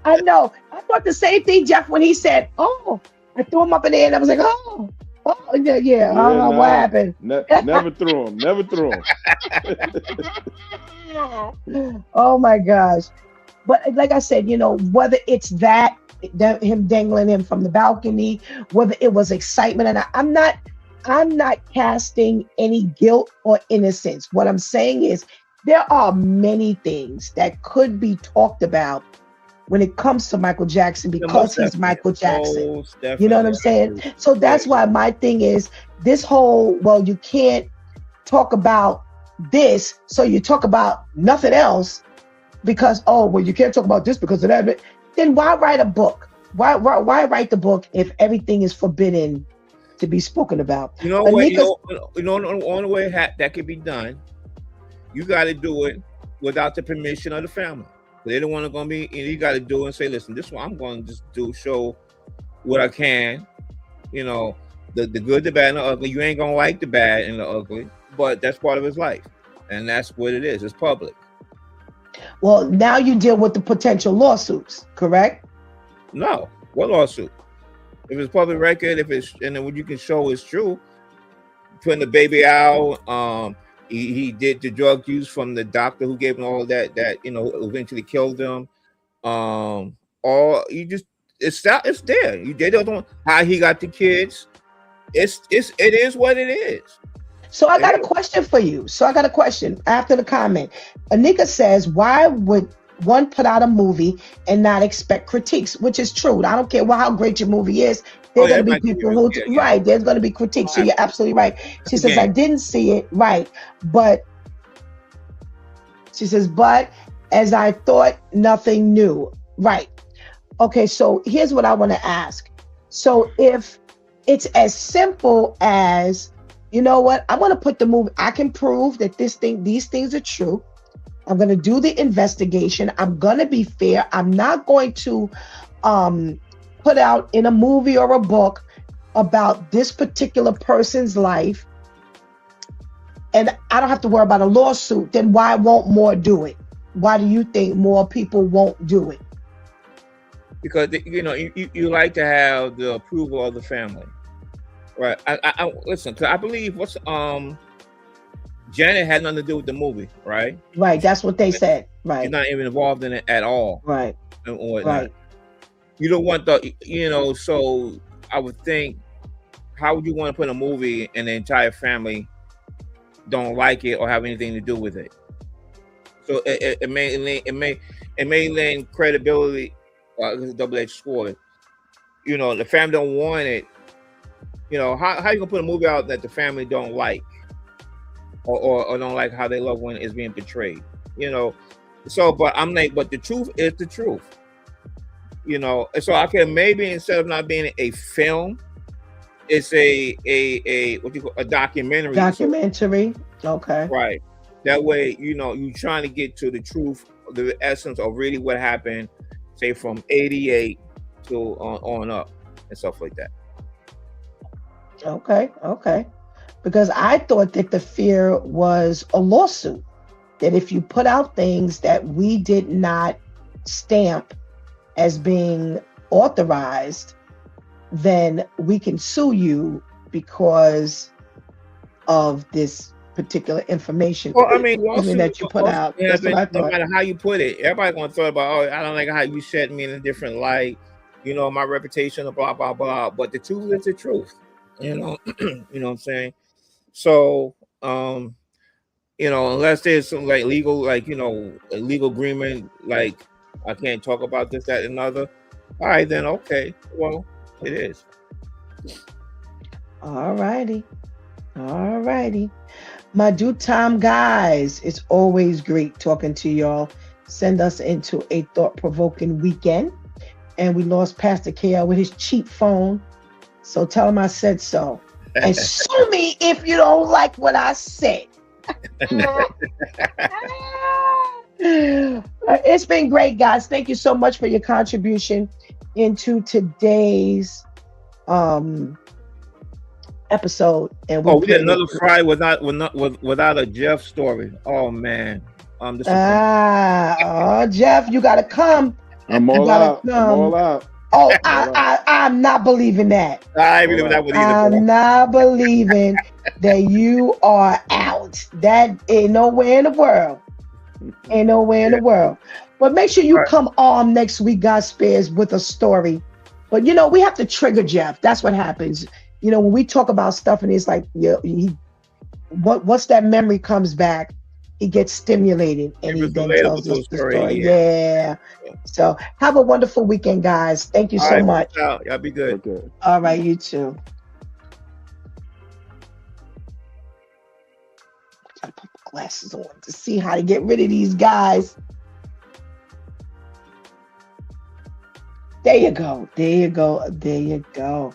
I know. I thought the same thing, Jeff, when he said, "Oh," I threw him up in the air, and I was like, "Oh." Yeah. What happened? Never threw him. Oh my gosh. But like I said, whether it's that him dangling him from the balcony, whether it was excitement, and I'm not casting any guilt or innocence. What I'm saying is there are many things that could be talked about when it comes to Michael Jackson, because he's Michael Jackson. You know what I'm saying? So that's why my thing is this whole, you can't talk about this, so you talk about nothing else because, oh, well, you can't talk about this because of that. Then why write a book? Why write the book if everything is forbidden to be spoken about? You know what? The only way that can be done, you got to do it without the permission of the family. They don't want to be, and you got to do it and say, listen, this one I'm going to just show what I can. You know, the good, the bad, and the ugly. You ain't gonna like the bad and the ugly, but that's part of his life, and that's what it is. It's public. Well, now you deal with the potential lawsuits, correct? No, what lawsuit? If it's public record, and then what you can show is true, putting the baby out. He did the drug use from the doctor who gave him all that eventually killed him. Or you just it's there. They don't know how he got the kids. It is what it is. So I got a question for you. After the comment. Anika says, why would one put out a movie and not expect critiques? Which is true. I don't care how great your movie is. There's going to be people who, right, there's going to be critiques. So you're absolutely right. She says, I didn't see it, right. But, she says, but as I thought, nothing new. Right. Okay, so here's what I want to ask. So if it's as simple as, you know what, I'm going to put the movie, I can prove that these things are true. I'm going to do the investigation. I'm going to be fair. I'm not going to put out in a movie or a book about this particular person's life, and I don't have to worry about a lawsuit. Then why won't more do it? Why do you think more people won't do it? Because you like to have the approval of the family, right? I listen. Cause I believe Janet had nothing to do with the movie, right? Right. That's what they said. Right. She's not even involved in it at all. Right. Right. You don't want so I would think, how would you want to put a movie and the entire family don't like it or have anything to do with it? So it may lend credibility. It's a double-edged sword. The family don't want it. How you gonna put a movie out that the family don't like, or don't like how their loved one is being portrayed? So, but I'm like, but the truth is the truth. So I can maybe, instead of not being a film, it's a what you call a documentary. Documentary. Okay. Right. That way, you're trying to get to the truth, the essence of really what happened, say from 88 to on up and stuff like that. Okay. Because I thought that the fear was a lawsuit, that if you put out things that we did not stamp as being authorized, then we can sue you because of this particular information. Well, I mean, that you put out. That's what I thought. No matter how you put it, everybody's gonna thought about, I don't like how you set me in a different light. My reputation, blah blah blah. But the truth is the truth. You know what I'm saying? So, unless there's some legal, a legal agreement, I can't talk about this, that, and another. All right, then okay. Well, it is. All righty. My due time guys, it's always great talking to y'all. Send us into a thought-provoking weekend. And we lost Pastor KL with his cheap phone. So tell him I said so. And sue me if you don't like what I said. It's been great, guys. Thank you so much for your contribution into today's episode. And we did another Friday without a Jeff story. Oh man. Jeff, you gotta come. I'm all out. Oh, I'm not believing that. I ain't believing that one either. I'm not believing that you are out. That ain't nowhere in the world. But make sure you come on next week, God spares, with a story. But we have to trigger Jeff. That's what happens. When we talk about stuff and it's like, once that memory comes back, he gets stimulated and he then tells us the story. Yeah. So have a wonderful weekend, guys. Thank you so much. Y'all be good. Okay. All right, you too. glasses on to see how to get rid of these guys. There you go. There you go. There you go.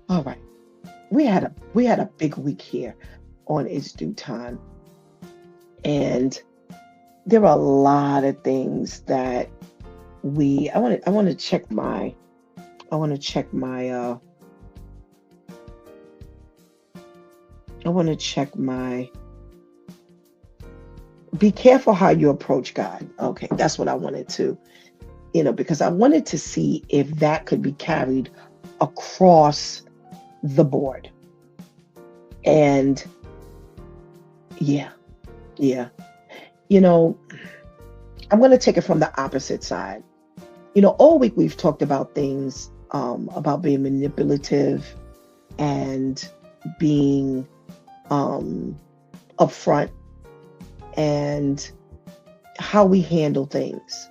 All right. We had a big week here on It's Due Time. And there are a lot of things that I want to check my be careful how you approach God. Okay, that's what I wanted to, because I wanted to see if that could be carried across the board. And yeah. I'm going to take it from the opposite side. All week we've talked about things about being manipulative and being upfront and how we handle things.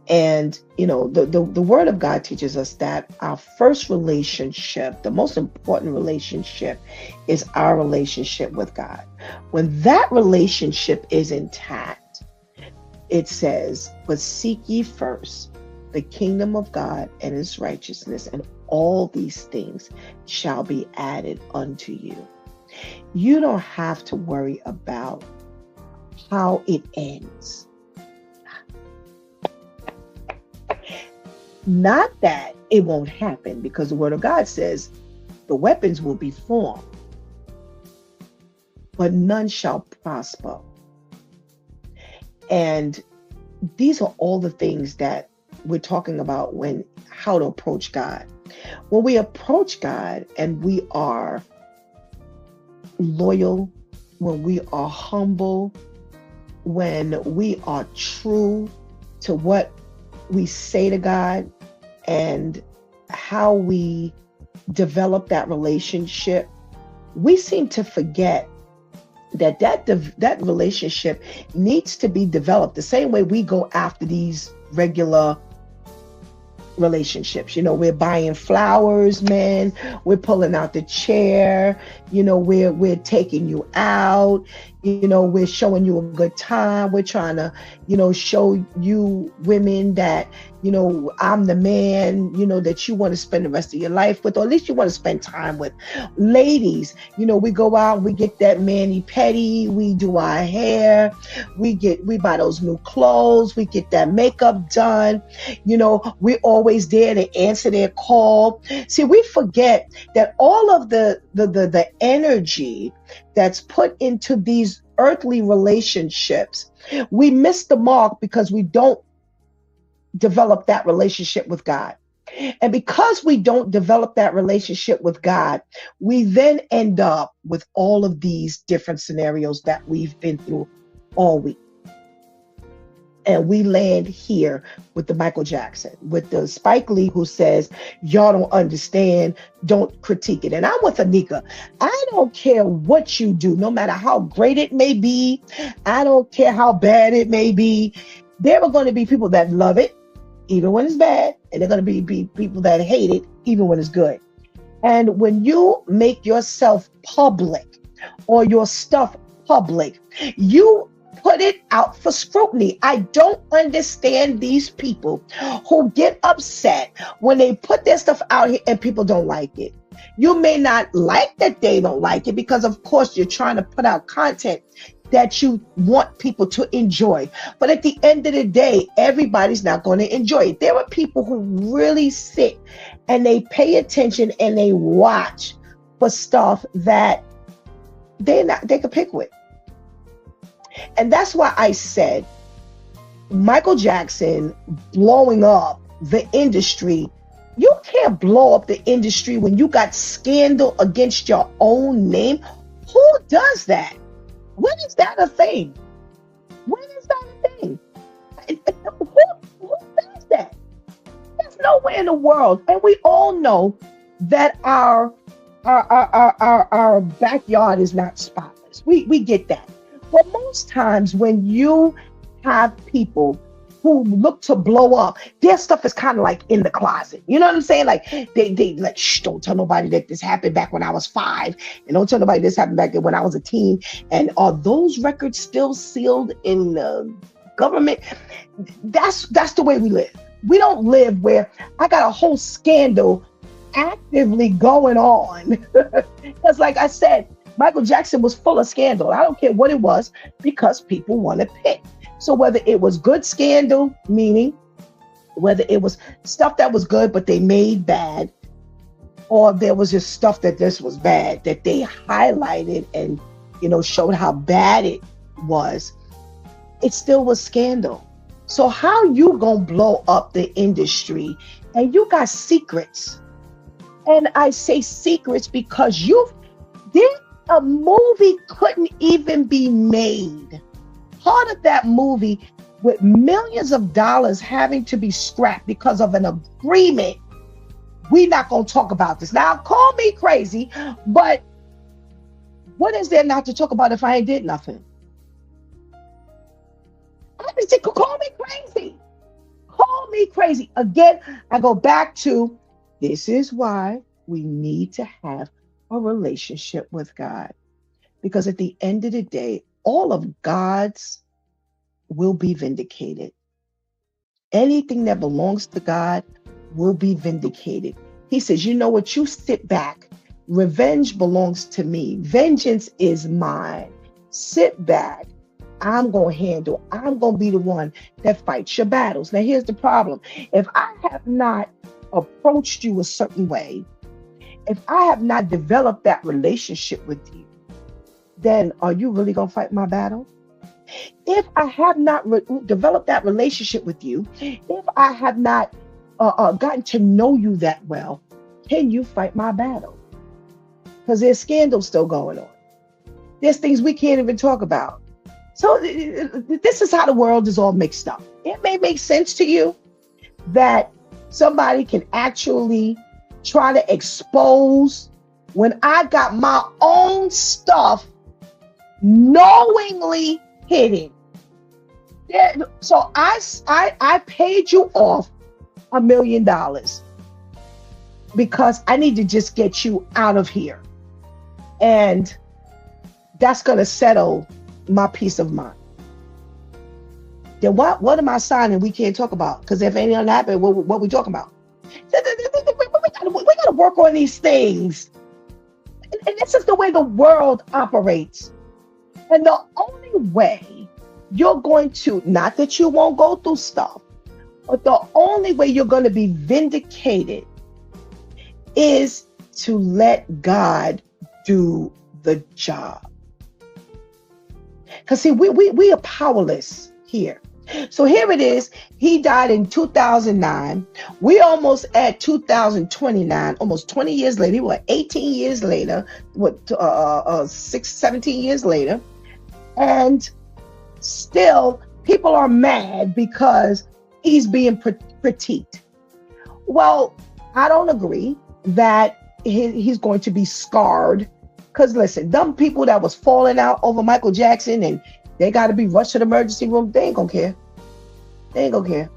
And, the Word of God teaches us that our first relationship, the most important relationship, is our relationship with God. When that relationship is intact, it says, "But seek ye first the kingdom of God and his righteousness, and all these things shall be added unto you." You don't have to worry about how it ends. Not that it won't happen, because the Word of God says the weapons will be formed, but none shall prosper. And these are all the things that we're talking about how to approach God. When we approach God and we are loyal, when we are humble, when we are true to what we say to God and how we develop that relationship, we seem to forget that relationship needs to be developed the same way we go after these regular relationships. We're buying flowers, man. We're pulling out the chair. We're taking you out. We're showing you a good time. We're trying to, show you women that, I'm the man, that you want to spend the rest of your life with, or at least you want to spend time with. Ladies, we go out, we get that mani-pedi, we do our hair, we buy those new clothes, we get that makeup done. We're always there to answer their call. See, we forget that all of the energy that's put into these earthly relationships, we miss the mark because we don't develop that relationship with God. And because we don't develop that relationship with God, we then end up with all of these different scenarios that we've been through all week. And we land here with the Michael Jackson, with the Spike Lee, who says, y'all don't understand, don't critique it. And I'm with Anika. I don't care what you do, no matter how great it may be. I don't care how bad it may be. There are going to be people that love it, even when it's bad. And there are going to be people that hate it, even when it's good. And when you make yourself public or your stuff public, you put it out for scrutiny. I don't understand these people who get upset when they put their stuff out here and people don't like it. You may not like that they don't like it because, of course, you're trying to put out content that you want people to enjoy. But at the end of the day, everybody's not going to enjoy it. There are people who really sit and they pay attention and they watch for stuff that they could pick with. And that's why I said Michael Jackson blowing up the industry. You can't blow up the industry when you got scandal against your own name. Who does that? When is that a thing? When is that a thing? Who does that? There's nowhere in the world. And we all know that our backyard is not spotless. We get that. But most times when you have people who look to blow up, their stuff is kind of like in the closet. You know what I'm saying? Like they like, shh, don't tell nobody that this happened back when I was 5, and don't tell nobody this happened back then when I was a teen. And are those records still sealed in the government? That's the way we live. We don't live where I got a whole scandal actively going on. Because like I said, Michael Jackson was full of scandal. I don't care what it was, because people want to pick. So whether it was good scandal, meaning whether it was stuff that was good but they made bad, or there was just stuff that this was bad that they highlighted and, you know, showed how bad it was, it still was scandal. So how you gonna blow up the industry and you got secrets? And I say secrets because a movie couldn't even be made. Part of that movie with millions of dollars having to be scrapped because of an agreement. We're not going to talk about this. Now, call me crazy, but what is there not to talk about if I ain't did nothing? I just say, call me crazy. Call me crazy. Again, I go back to, this is why we need to have a relationship with God. Because at the end of the day, all of God's will be vindicated. Anything that belongs to God will be vindicated. He says, you know what? You sit back. Revenge belongs to me. Vengeance is mine. Sit back. I'm going to handle. I'm going to be the one that fights your battles. Now, here's the problem. If I have not approached you a certain way, if I have not developed that relationship with you, then are you really going to fight my battle? If I have not developed that relationship with you, if I have not gotten to know you that well, can you fight my battle? Because there's scandals still going on. There's things we can't even talk about. So this is how the world is all mixed up. It may make sense to you that somebody can actually try to expose when I got my own stuff knowingly hidden. So I paid you off $1 million because I need to just get you out of here. And that's going to settle my peace of mind. Then what am I signing we can't talk about? Because if anything happened, what we talking about? We got to work on these things. And this is the way the world operates. And the only way you're going to, not that you won't go through stuff, but the only way you're going to be vindicated is to let God do the job. Because see, we are powerless here. So here it is. He died in 2009. We almost at 2029, almost 20 years later. He was 18 years later, 17 years later. And still people are mad because he's being critiqued. Well, I don't agree that he's going to be scarred. Because listen, them people that was falling out over Michael Jackson and they got to be rushed to the emergency room, they ain't gonna care. They ain't gonna care.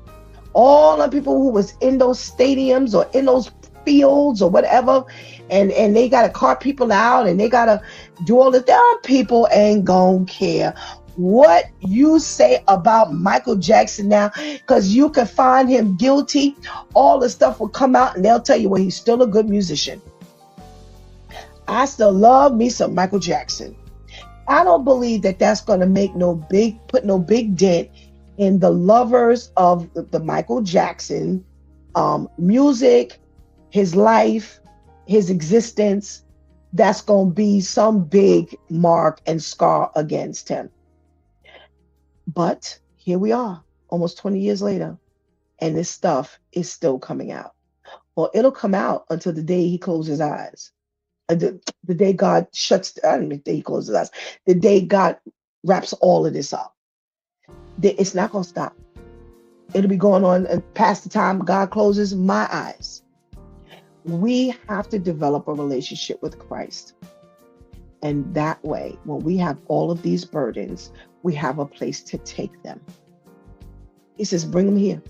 All the people who was in those stadiums or in those fields or whatever, and they got to cart people out and they got to do all this, them people ain't gonna care what you say about Michael Jackson now, because you can find him guilty. All the stuff will come out and they'll tell you, well, he's still a good musician. I still love me some Michael Jackson. I don't believe that that's going to put no big dent in the lovers of the Michael Jackson music, his life, his existence. That's going to be some big mark and scar against him. But here we are, almost 20 years later, and this stuff is still coming out. Well, it'll come out until the day he closes his eyes. The day God shuts, I don't mean the day he closes his eyes, the day God wraps all of this up. It's not going to stop. It'll be going on past the time God closes my eyes. We have to develop a relationship with Christ. And that way, when we have all of these burdens, we have a place to take them. He says, bring them here.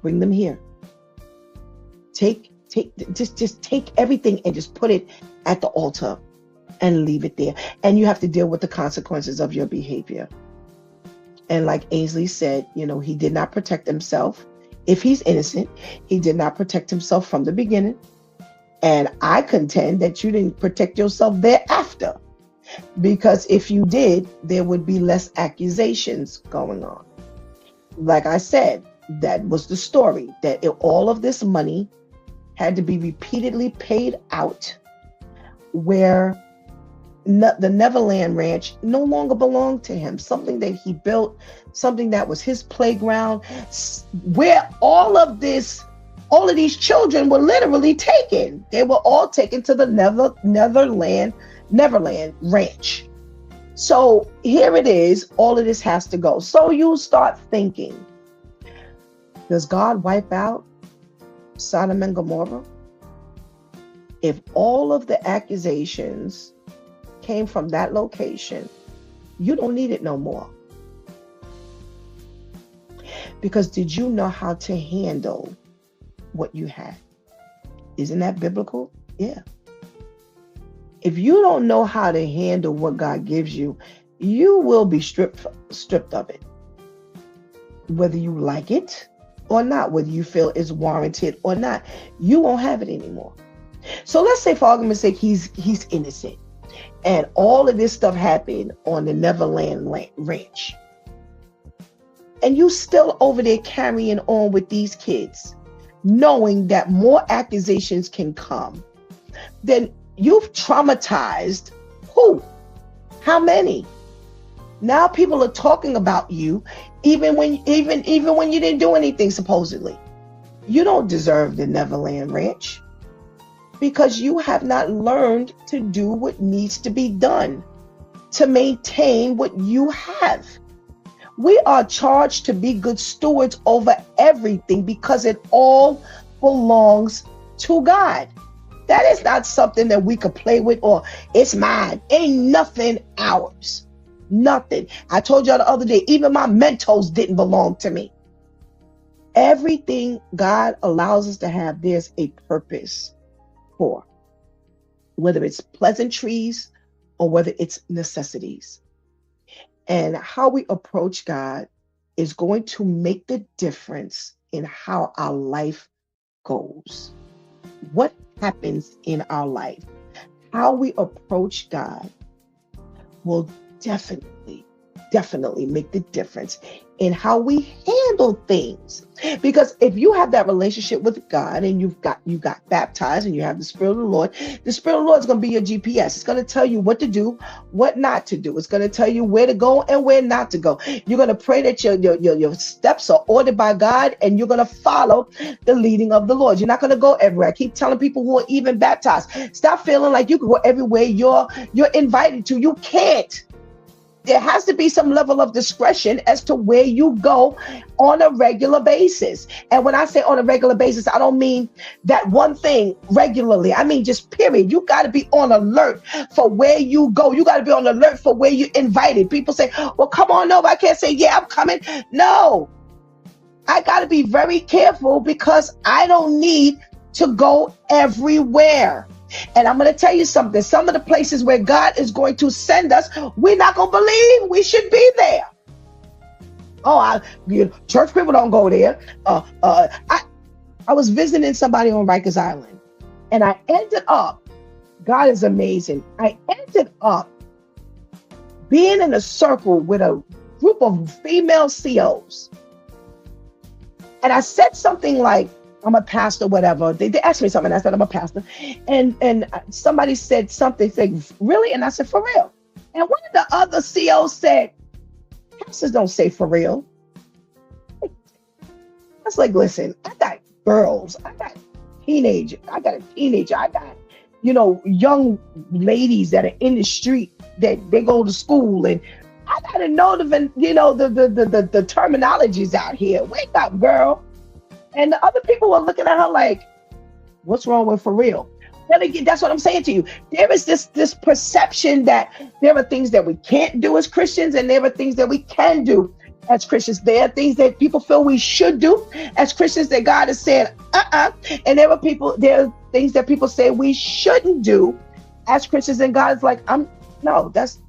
Bring them here. Just take everything and just put it at the altar and leave it there. And you have to deal with the consequences of your behavior. And like Ainsley said, he did not protect himself. If he's innocent, he did not protect himself from the beginning. And I contend that you didn't protect yourself thereafter. Because if you did, there would be less accusations going on. Like I said, that was the story, that all of this money had to be repeatedly paid out, where the Neverland Ranch no longer belonged to him. Something that he built, something that was his playground, where all of these children were literally taken. They were all taken to the Neverland Ranch. So here it is, all of this has to go. So you start thinking, does God wipe out Sodom and Gomorrah? If all of the accusations came from that location, you don't need it no more. Because did you know how to handle what you had? Isn't that biblical? Yeah. If you don't know how to handle what God gives you, you will be stripped of it. Whether you like it or not, whether you feel it's warranted or not, you won't have it anymore. So let's say, for argument's sake, he's innocent, and all of this stuff happened on the Neverland Ranch, and you still over there carrying on with these kids, knowing that more accusations can come. Then you've traumatized who? How many? Now people are talking about you, even when you didn't do anything, supposedly. You don't deserve the Neverland Ranch, because you have not learned to do what needs to be done to maintain what you have. We are charged to be good stewards over everything, because it all belongs to God. That is not something that we could play with, or it's mine. Ain't nothing ours. Nothing. I told y'all the other day, even my Mentos didn't belong to me. Everything God allows us to have, there's a purpose for. Whether it's pleasantries or whether it's necessities. And how we approach God is going to make the difference in how our life goes. What happens in our life, how we approach God, will definitely make the difference in how we handle things. Because if you have that relationship with God and you got baptized and you have the Spirit of the Lord is going to be your GPS. It's going to tell you what to do, what not to do. It's going to tell you where to go and where not to go. You're going to pray that your steps are ordered by God, and you're going to follow the leading of the Lord. You're not going to go everywhere. I keep telling people who are even baptized, stop feeling like you can go everywhere you're invited to. You can't. There has to be some level of discretion as to where you go on a regular basis. And when I say on a regular basis, I don't mean that one thing regularly. I mean just period. You got to be on alert for where you go. You got to be on alert for where you're invited. People say, well, come on over. I can't say, yeah, I'm coming. No, I got to be very careful, because I don't need to go everywhere. And I'm going to tell you something. Some of the places where God is going to send us, we're not going to believe we should be there. Church people don't go there. I was visiting somebody on Rikers Island, and I ended up, God is amazing, I ended up being in a circle with a group of female COs. And I said something like, I'm a pastor, whatever. They asked me something. I said, I'm a pastor. And somebody said something, said, really? And I said, for real. And one of the other COs said, pastors don't say for real. I was like, listen, I got girls. I got teenagers. I got a teenager. I got, young ladies that are in the street that they go to school. And I got to know the terminologies out here. Wake up, girl. And the other people were looking at her like, what's wrong with for real? Well, again, that's what I'm saying to you. There is this perception that there are things that we can't do as Christians, and there are things that we can do as Christians. There are things that people feel we should do as Christians that God has said, and there are things that people say we shouldn't do as Christians, and God's like, no, that's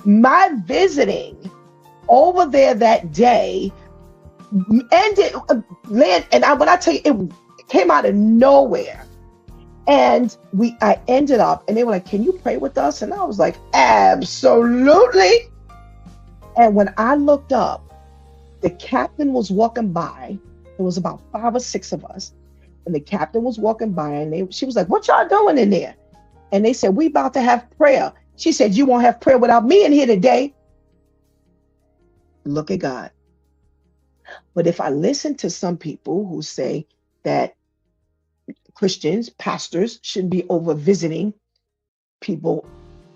my visiting over there that day ended land. And when I tell you, it came out of nowhere. And I ended up, and they were like, can you pray with us? And I was like, absolutely. And when I looked up, the captain was walking by. There was about 5 or 6 of us. And the captain was walking by, and she was like, what y'all doing in there? And they said, we about to have prayer. She said, you won't have prayer without me in here today. Look at God. But if I listen to some people who say that Christians, pastors, shouldn't be over visiting people,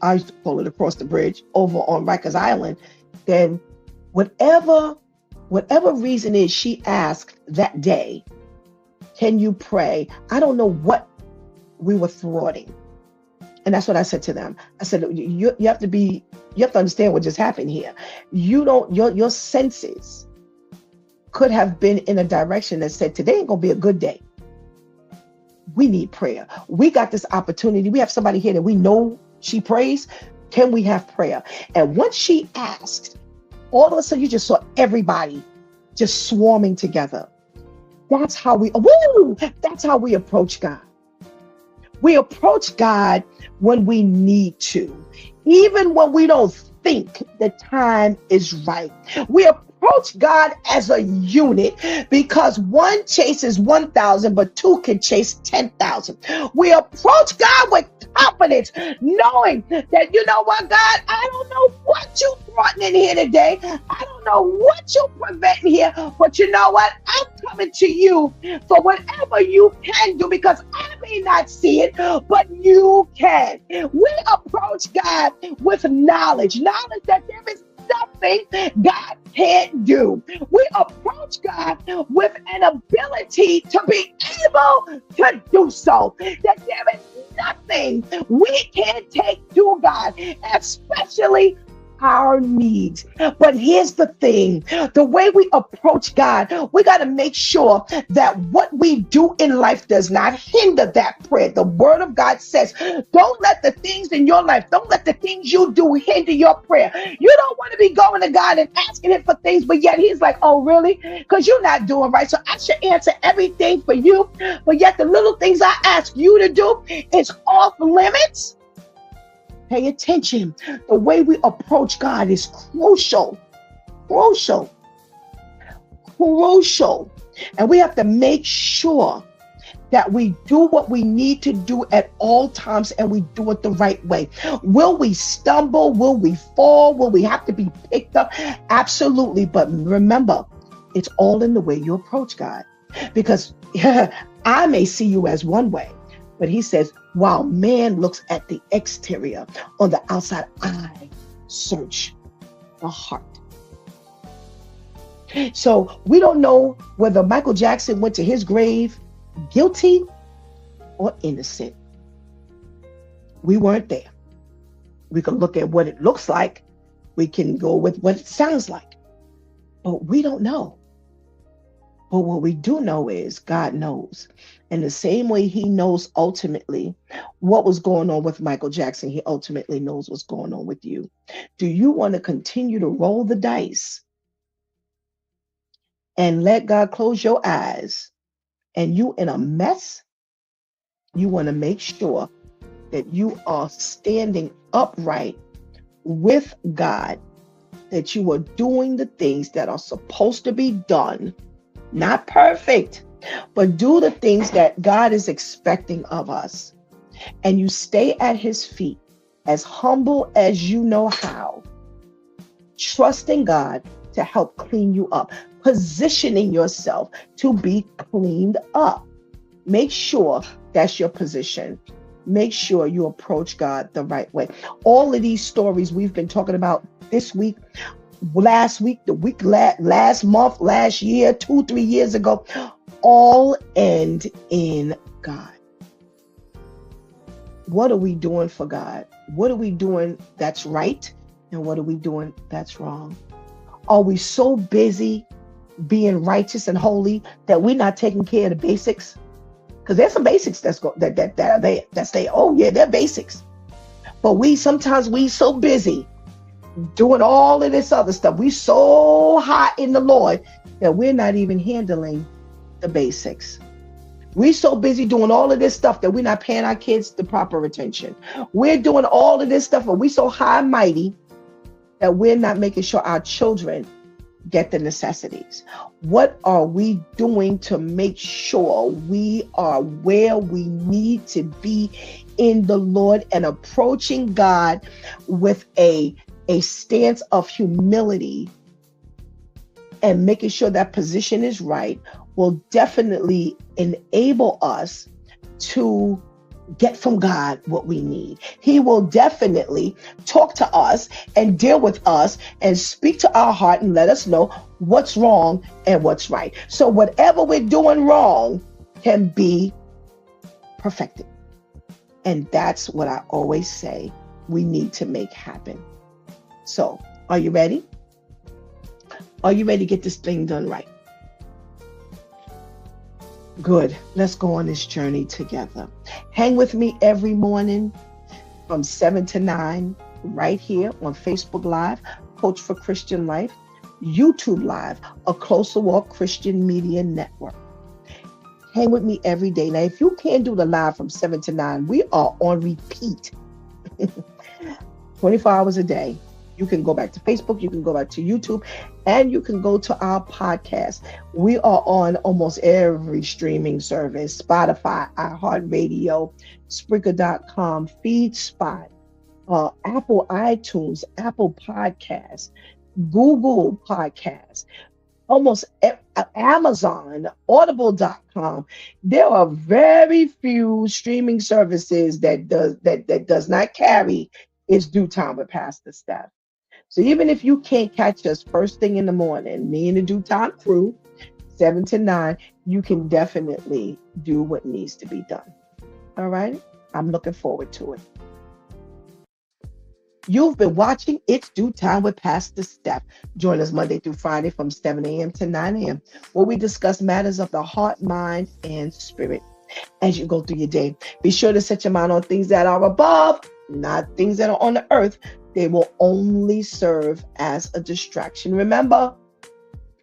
I used to call it across the bridge, over on Rikers Island, then whatever reason is she asked that day, can you pray? I don't know what we were thwarting. And that's what I said to them. I said, you have to understand what just happened here. Your senses could have been in a direction that said, today ain't gonna be a good day. We need prayer. We got this opportunity. We have somebody here that we know she prays. Can we have prayer? And once she asked, all of a sudden you just saw everybody just swarming together. That's how we approach God. We approach God when we need to, even when we don't think the time is right. We approach God as a unit because 1 chases 1,000, but 2 can chase 10,000. We approach God with confidence, knowing that, you know what, God, I don't know what you brought in here today. I don't know what you preventing here, but you know what? I'm coming to you for whatever you can do, because I may not see it, but you can. We approach God with knowledge that there is nothing God can't do. We approach God with an ability to be able to do so, that there is nothing we can take to God, especially our needs. But here's the thing, the way we approach God, we got to make sure that what we do in life does not hinder that prayer. The word of God says, don't let the things in your life, don't let the things you do hinder your prayer. You don't want to be going to God and asking him for things, but yet he's like, oh really? Because you're not doing right, so I should answer everything for you, but yet the little things I ask you to do is off limits. Pay attention. The way we approach God is crucial. And we have to make sure that we do what we need to do at all times, and we do it the right way. Will we stumble? Will we fall? Will we have to be picked up? Absolutely. But remember, it's all in the way you approach God. Because I may see you as one way, but he says, while man looks at the exterior, on the outside, I search the heart. So we don't know whether Michael Jackson went to his grave guilty or innocent. We weren't there. We can look at what it looks like. We can go with what it sounds like. But we don't know. But what we do know is God knows. And the same way he knows ultimately what was going on with Michael Jackson, he ultimately knows what's going on with you. Do you want to continue to roll the dice and let God close your eyes and you in a mess? You want to make sure that you are standing upright with God, that you are doing the things that are supposed to be done. Not perfect, but do the things that God is expecting of us. And you stay at his feet as humble as you know how, trusting God to help clean you up, positioning yourself to be cleaned up. Make sure that's your position. Make sure you approach God the right way. All of these stories we've been talking about this week, last week, last month, last year, 2-3 years ago, all end in God. What are we doing for God? What are we doing that's right? And what are we doing that's wrong? Are we so busy being righteous and holy that we're not taking care of the basics? Because there's some basics that say, oh yeah, they're basics. But we so busy doing all of this other stuff. We so hot in the Lord that we're not even handling the basics. We're so busy doing all of this stuff that we're not paying our kids the proper attention. We're doing all of this stuff, and we're so high and mighty that we're not making sure our children get the necessities. What are we doing to make sure we are where we need to be in the Lord and approaching God with a stance of humility and making sure that position is right will definitely enable us to get from God what we need. He will definitely talk to us and deal with us and speak to our heart and let us know what's wrong and what's right. So whatever we're doing wrong can be perfected. And that's what I always say we need to make happen. So, are you ready? Are you ready to get this thing done right? Good. Let's go on this journey together. Hang with me every morning from 7 to 9 right here on Facebook Live, Coach for Christian Life, YouTube Live, A Closer Walk Christian Media Network. Hang with me every day. Now, if you can't do the live from 7 to 9, we are on repeat 24 hours a day. You can go back to Facebook, you can go back to YouTube, and you can go to our podcast. We are on almost every streaming service: Spotify, iHeartRadio, Spreaker.com, FeedSpot, Apple iTunes, Apple Podcasts, Google Podcasts, almost Amazon, Audible.com. There are very few streaming services that does not carry It's Due Time with Pastor Steph. So even if you can't catch us first thing in the morning, me and the Due Time crew, 7 to 9, you can definitely do what needs to be done. All right? I'm looking forward to it. You've been watching It's Due Time with Pastor Steph. Join us Monday through Friday from 7 a.m. to 9 a.m., where we discuss matters of the heart, mind, and spirit. As you go through your day, be sure to set your mind on things that are above, not things that are on the earth. They will only serve as a distraction. Remember,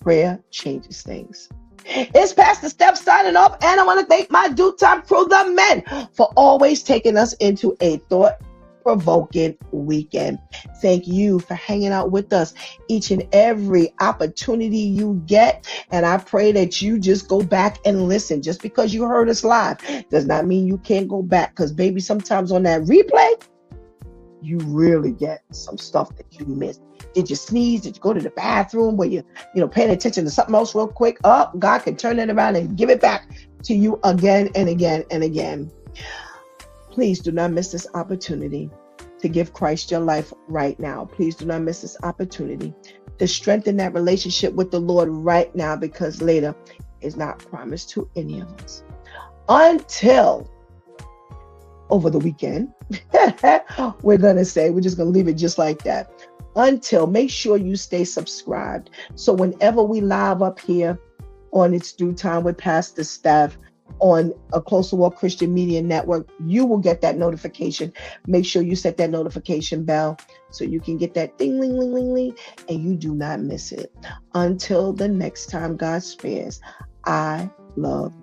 prayer changes things. It's Pastor Steph signing off, and I want to thank my Due Time crew, the men, for always taking us into a thought-provoking weekend. Thank you for hanging out with us each and every opportunity you get, and I pray that you just go back and listen. Just because you heard us live does not mean you can't go back, because baby, sometimes on that replay, you really get some stuff that you missed. Did you sneeze? Did you go to the bathroom? Were you paying attention to something else real quick? Oh, God can turn it around and give it back to you again and again and again. Please do not miss this opportunity to give Christ your life right now. Please do not miss this opportunity to strengthen that relationship with the Lord right now, because later is not promised to any of us. Until over the weekend, we're just going to leave it just like that. Until, make sure you stay subscribed. So whenever we live up here on It's Due Time with Pastor Steph on A Closer Walk Christian Media Network, you will get that notification. Make sure you set that notification bell so you can get that ding, ling, ling, ling, ling, and you do not miss it. Until the next time God spares, I love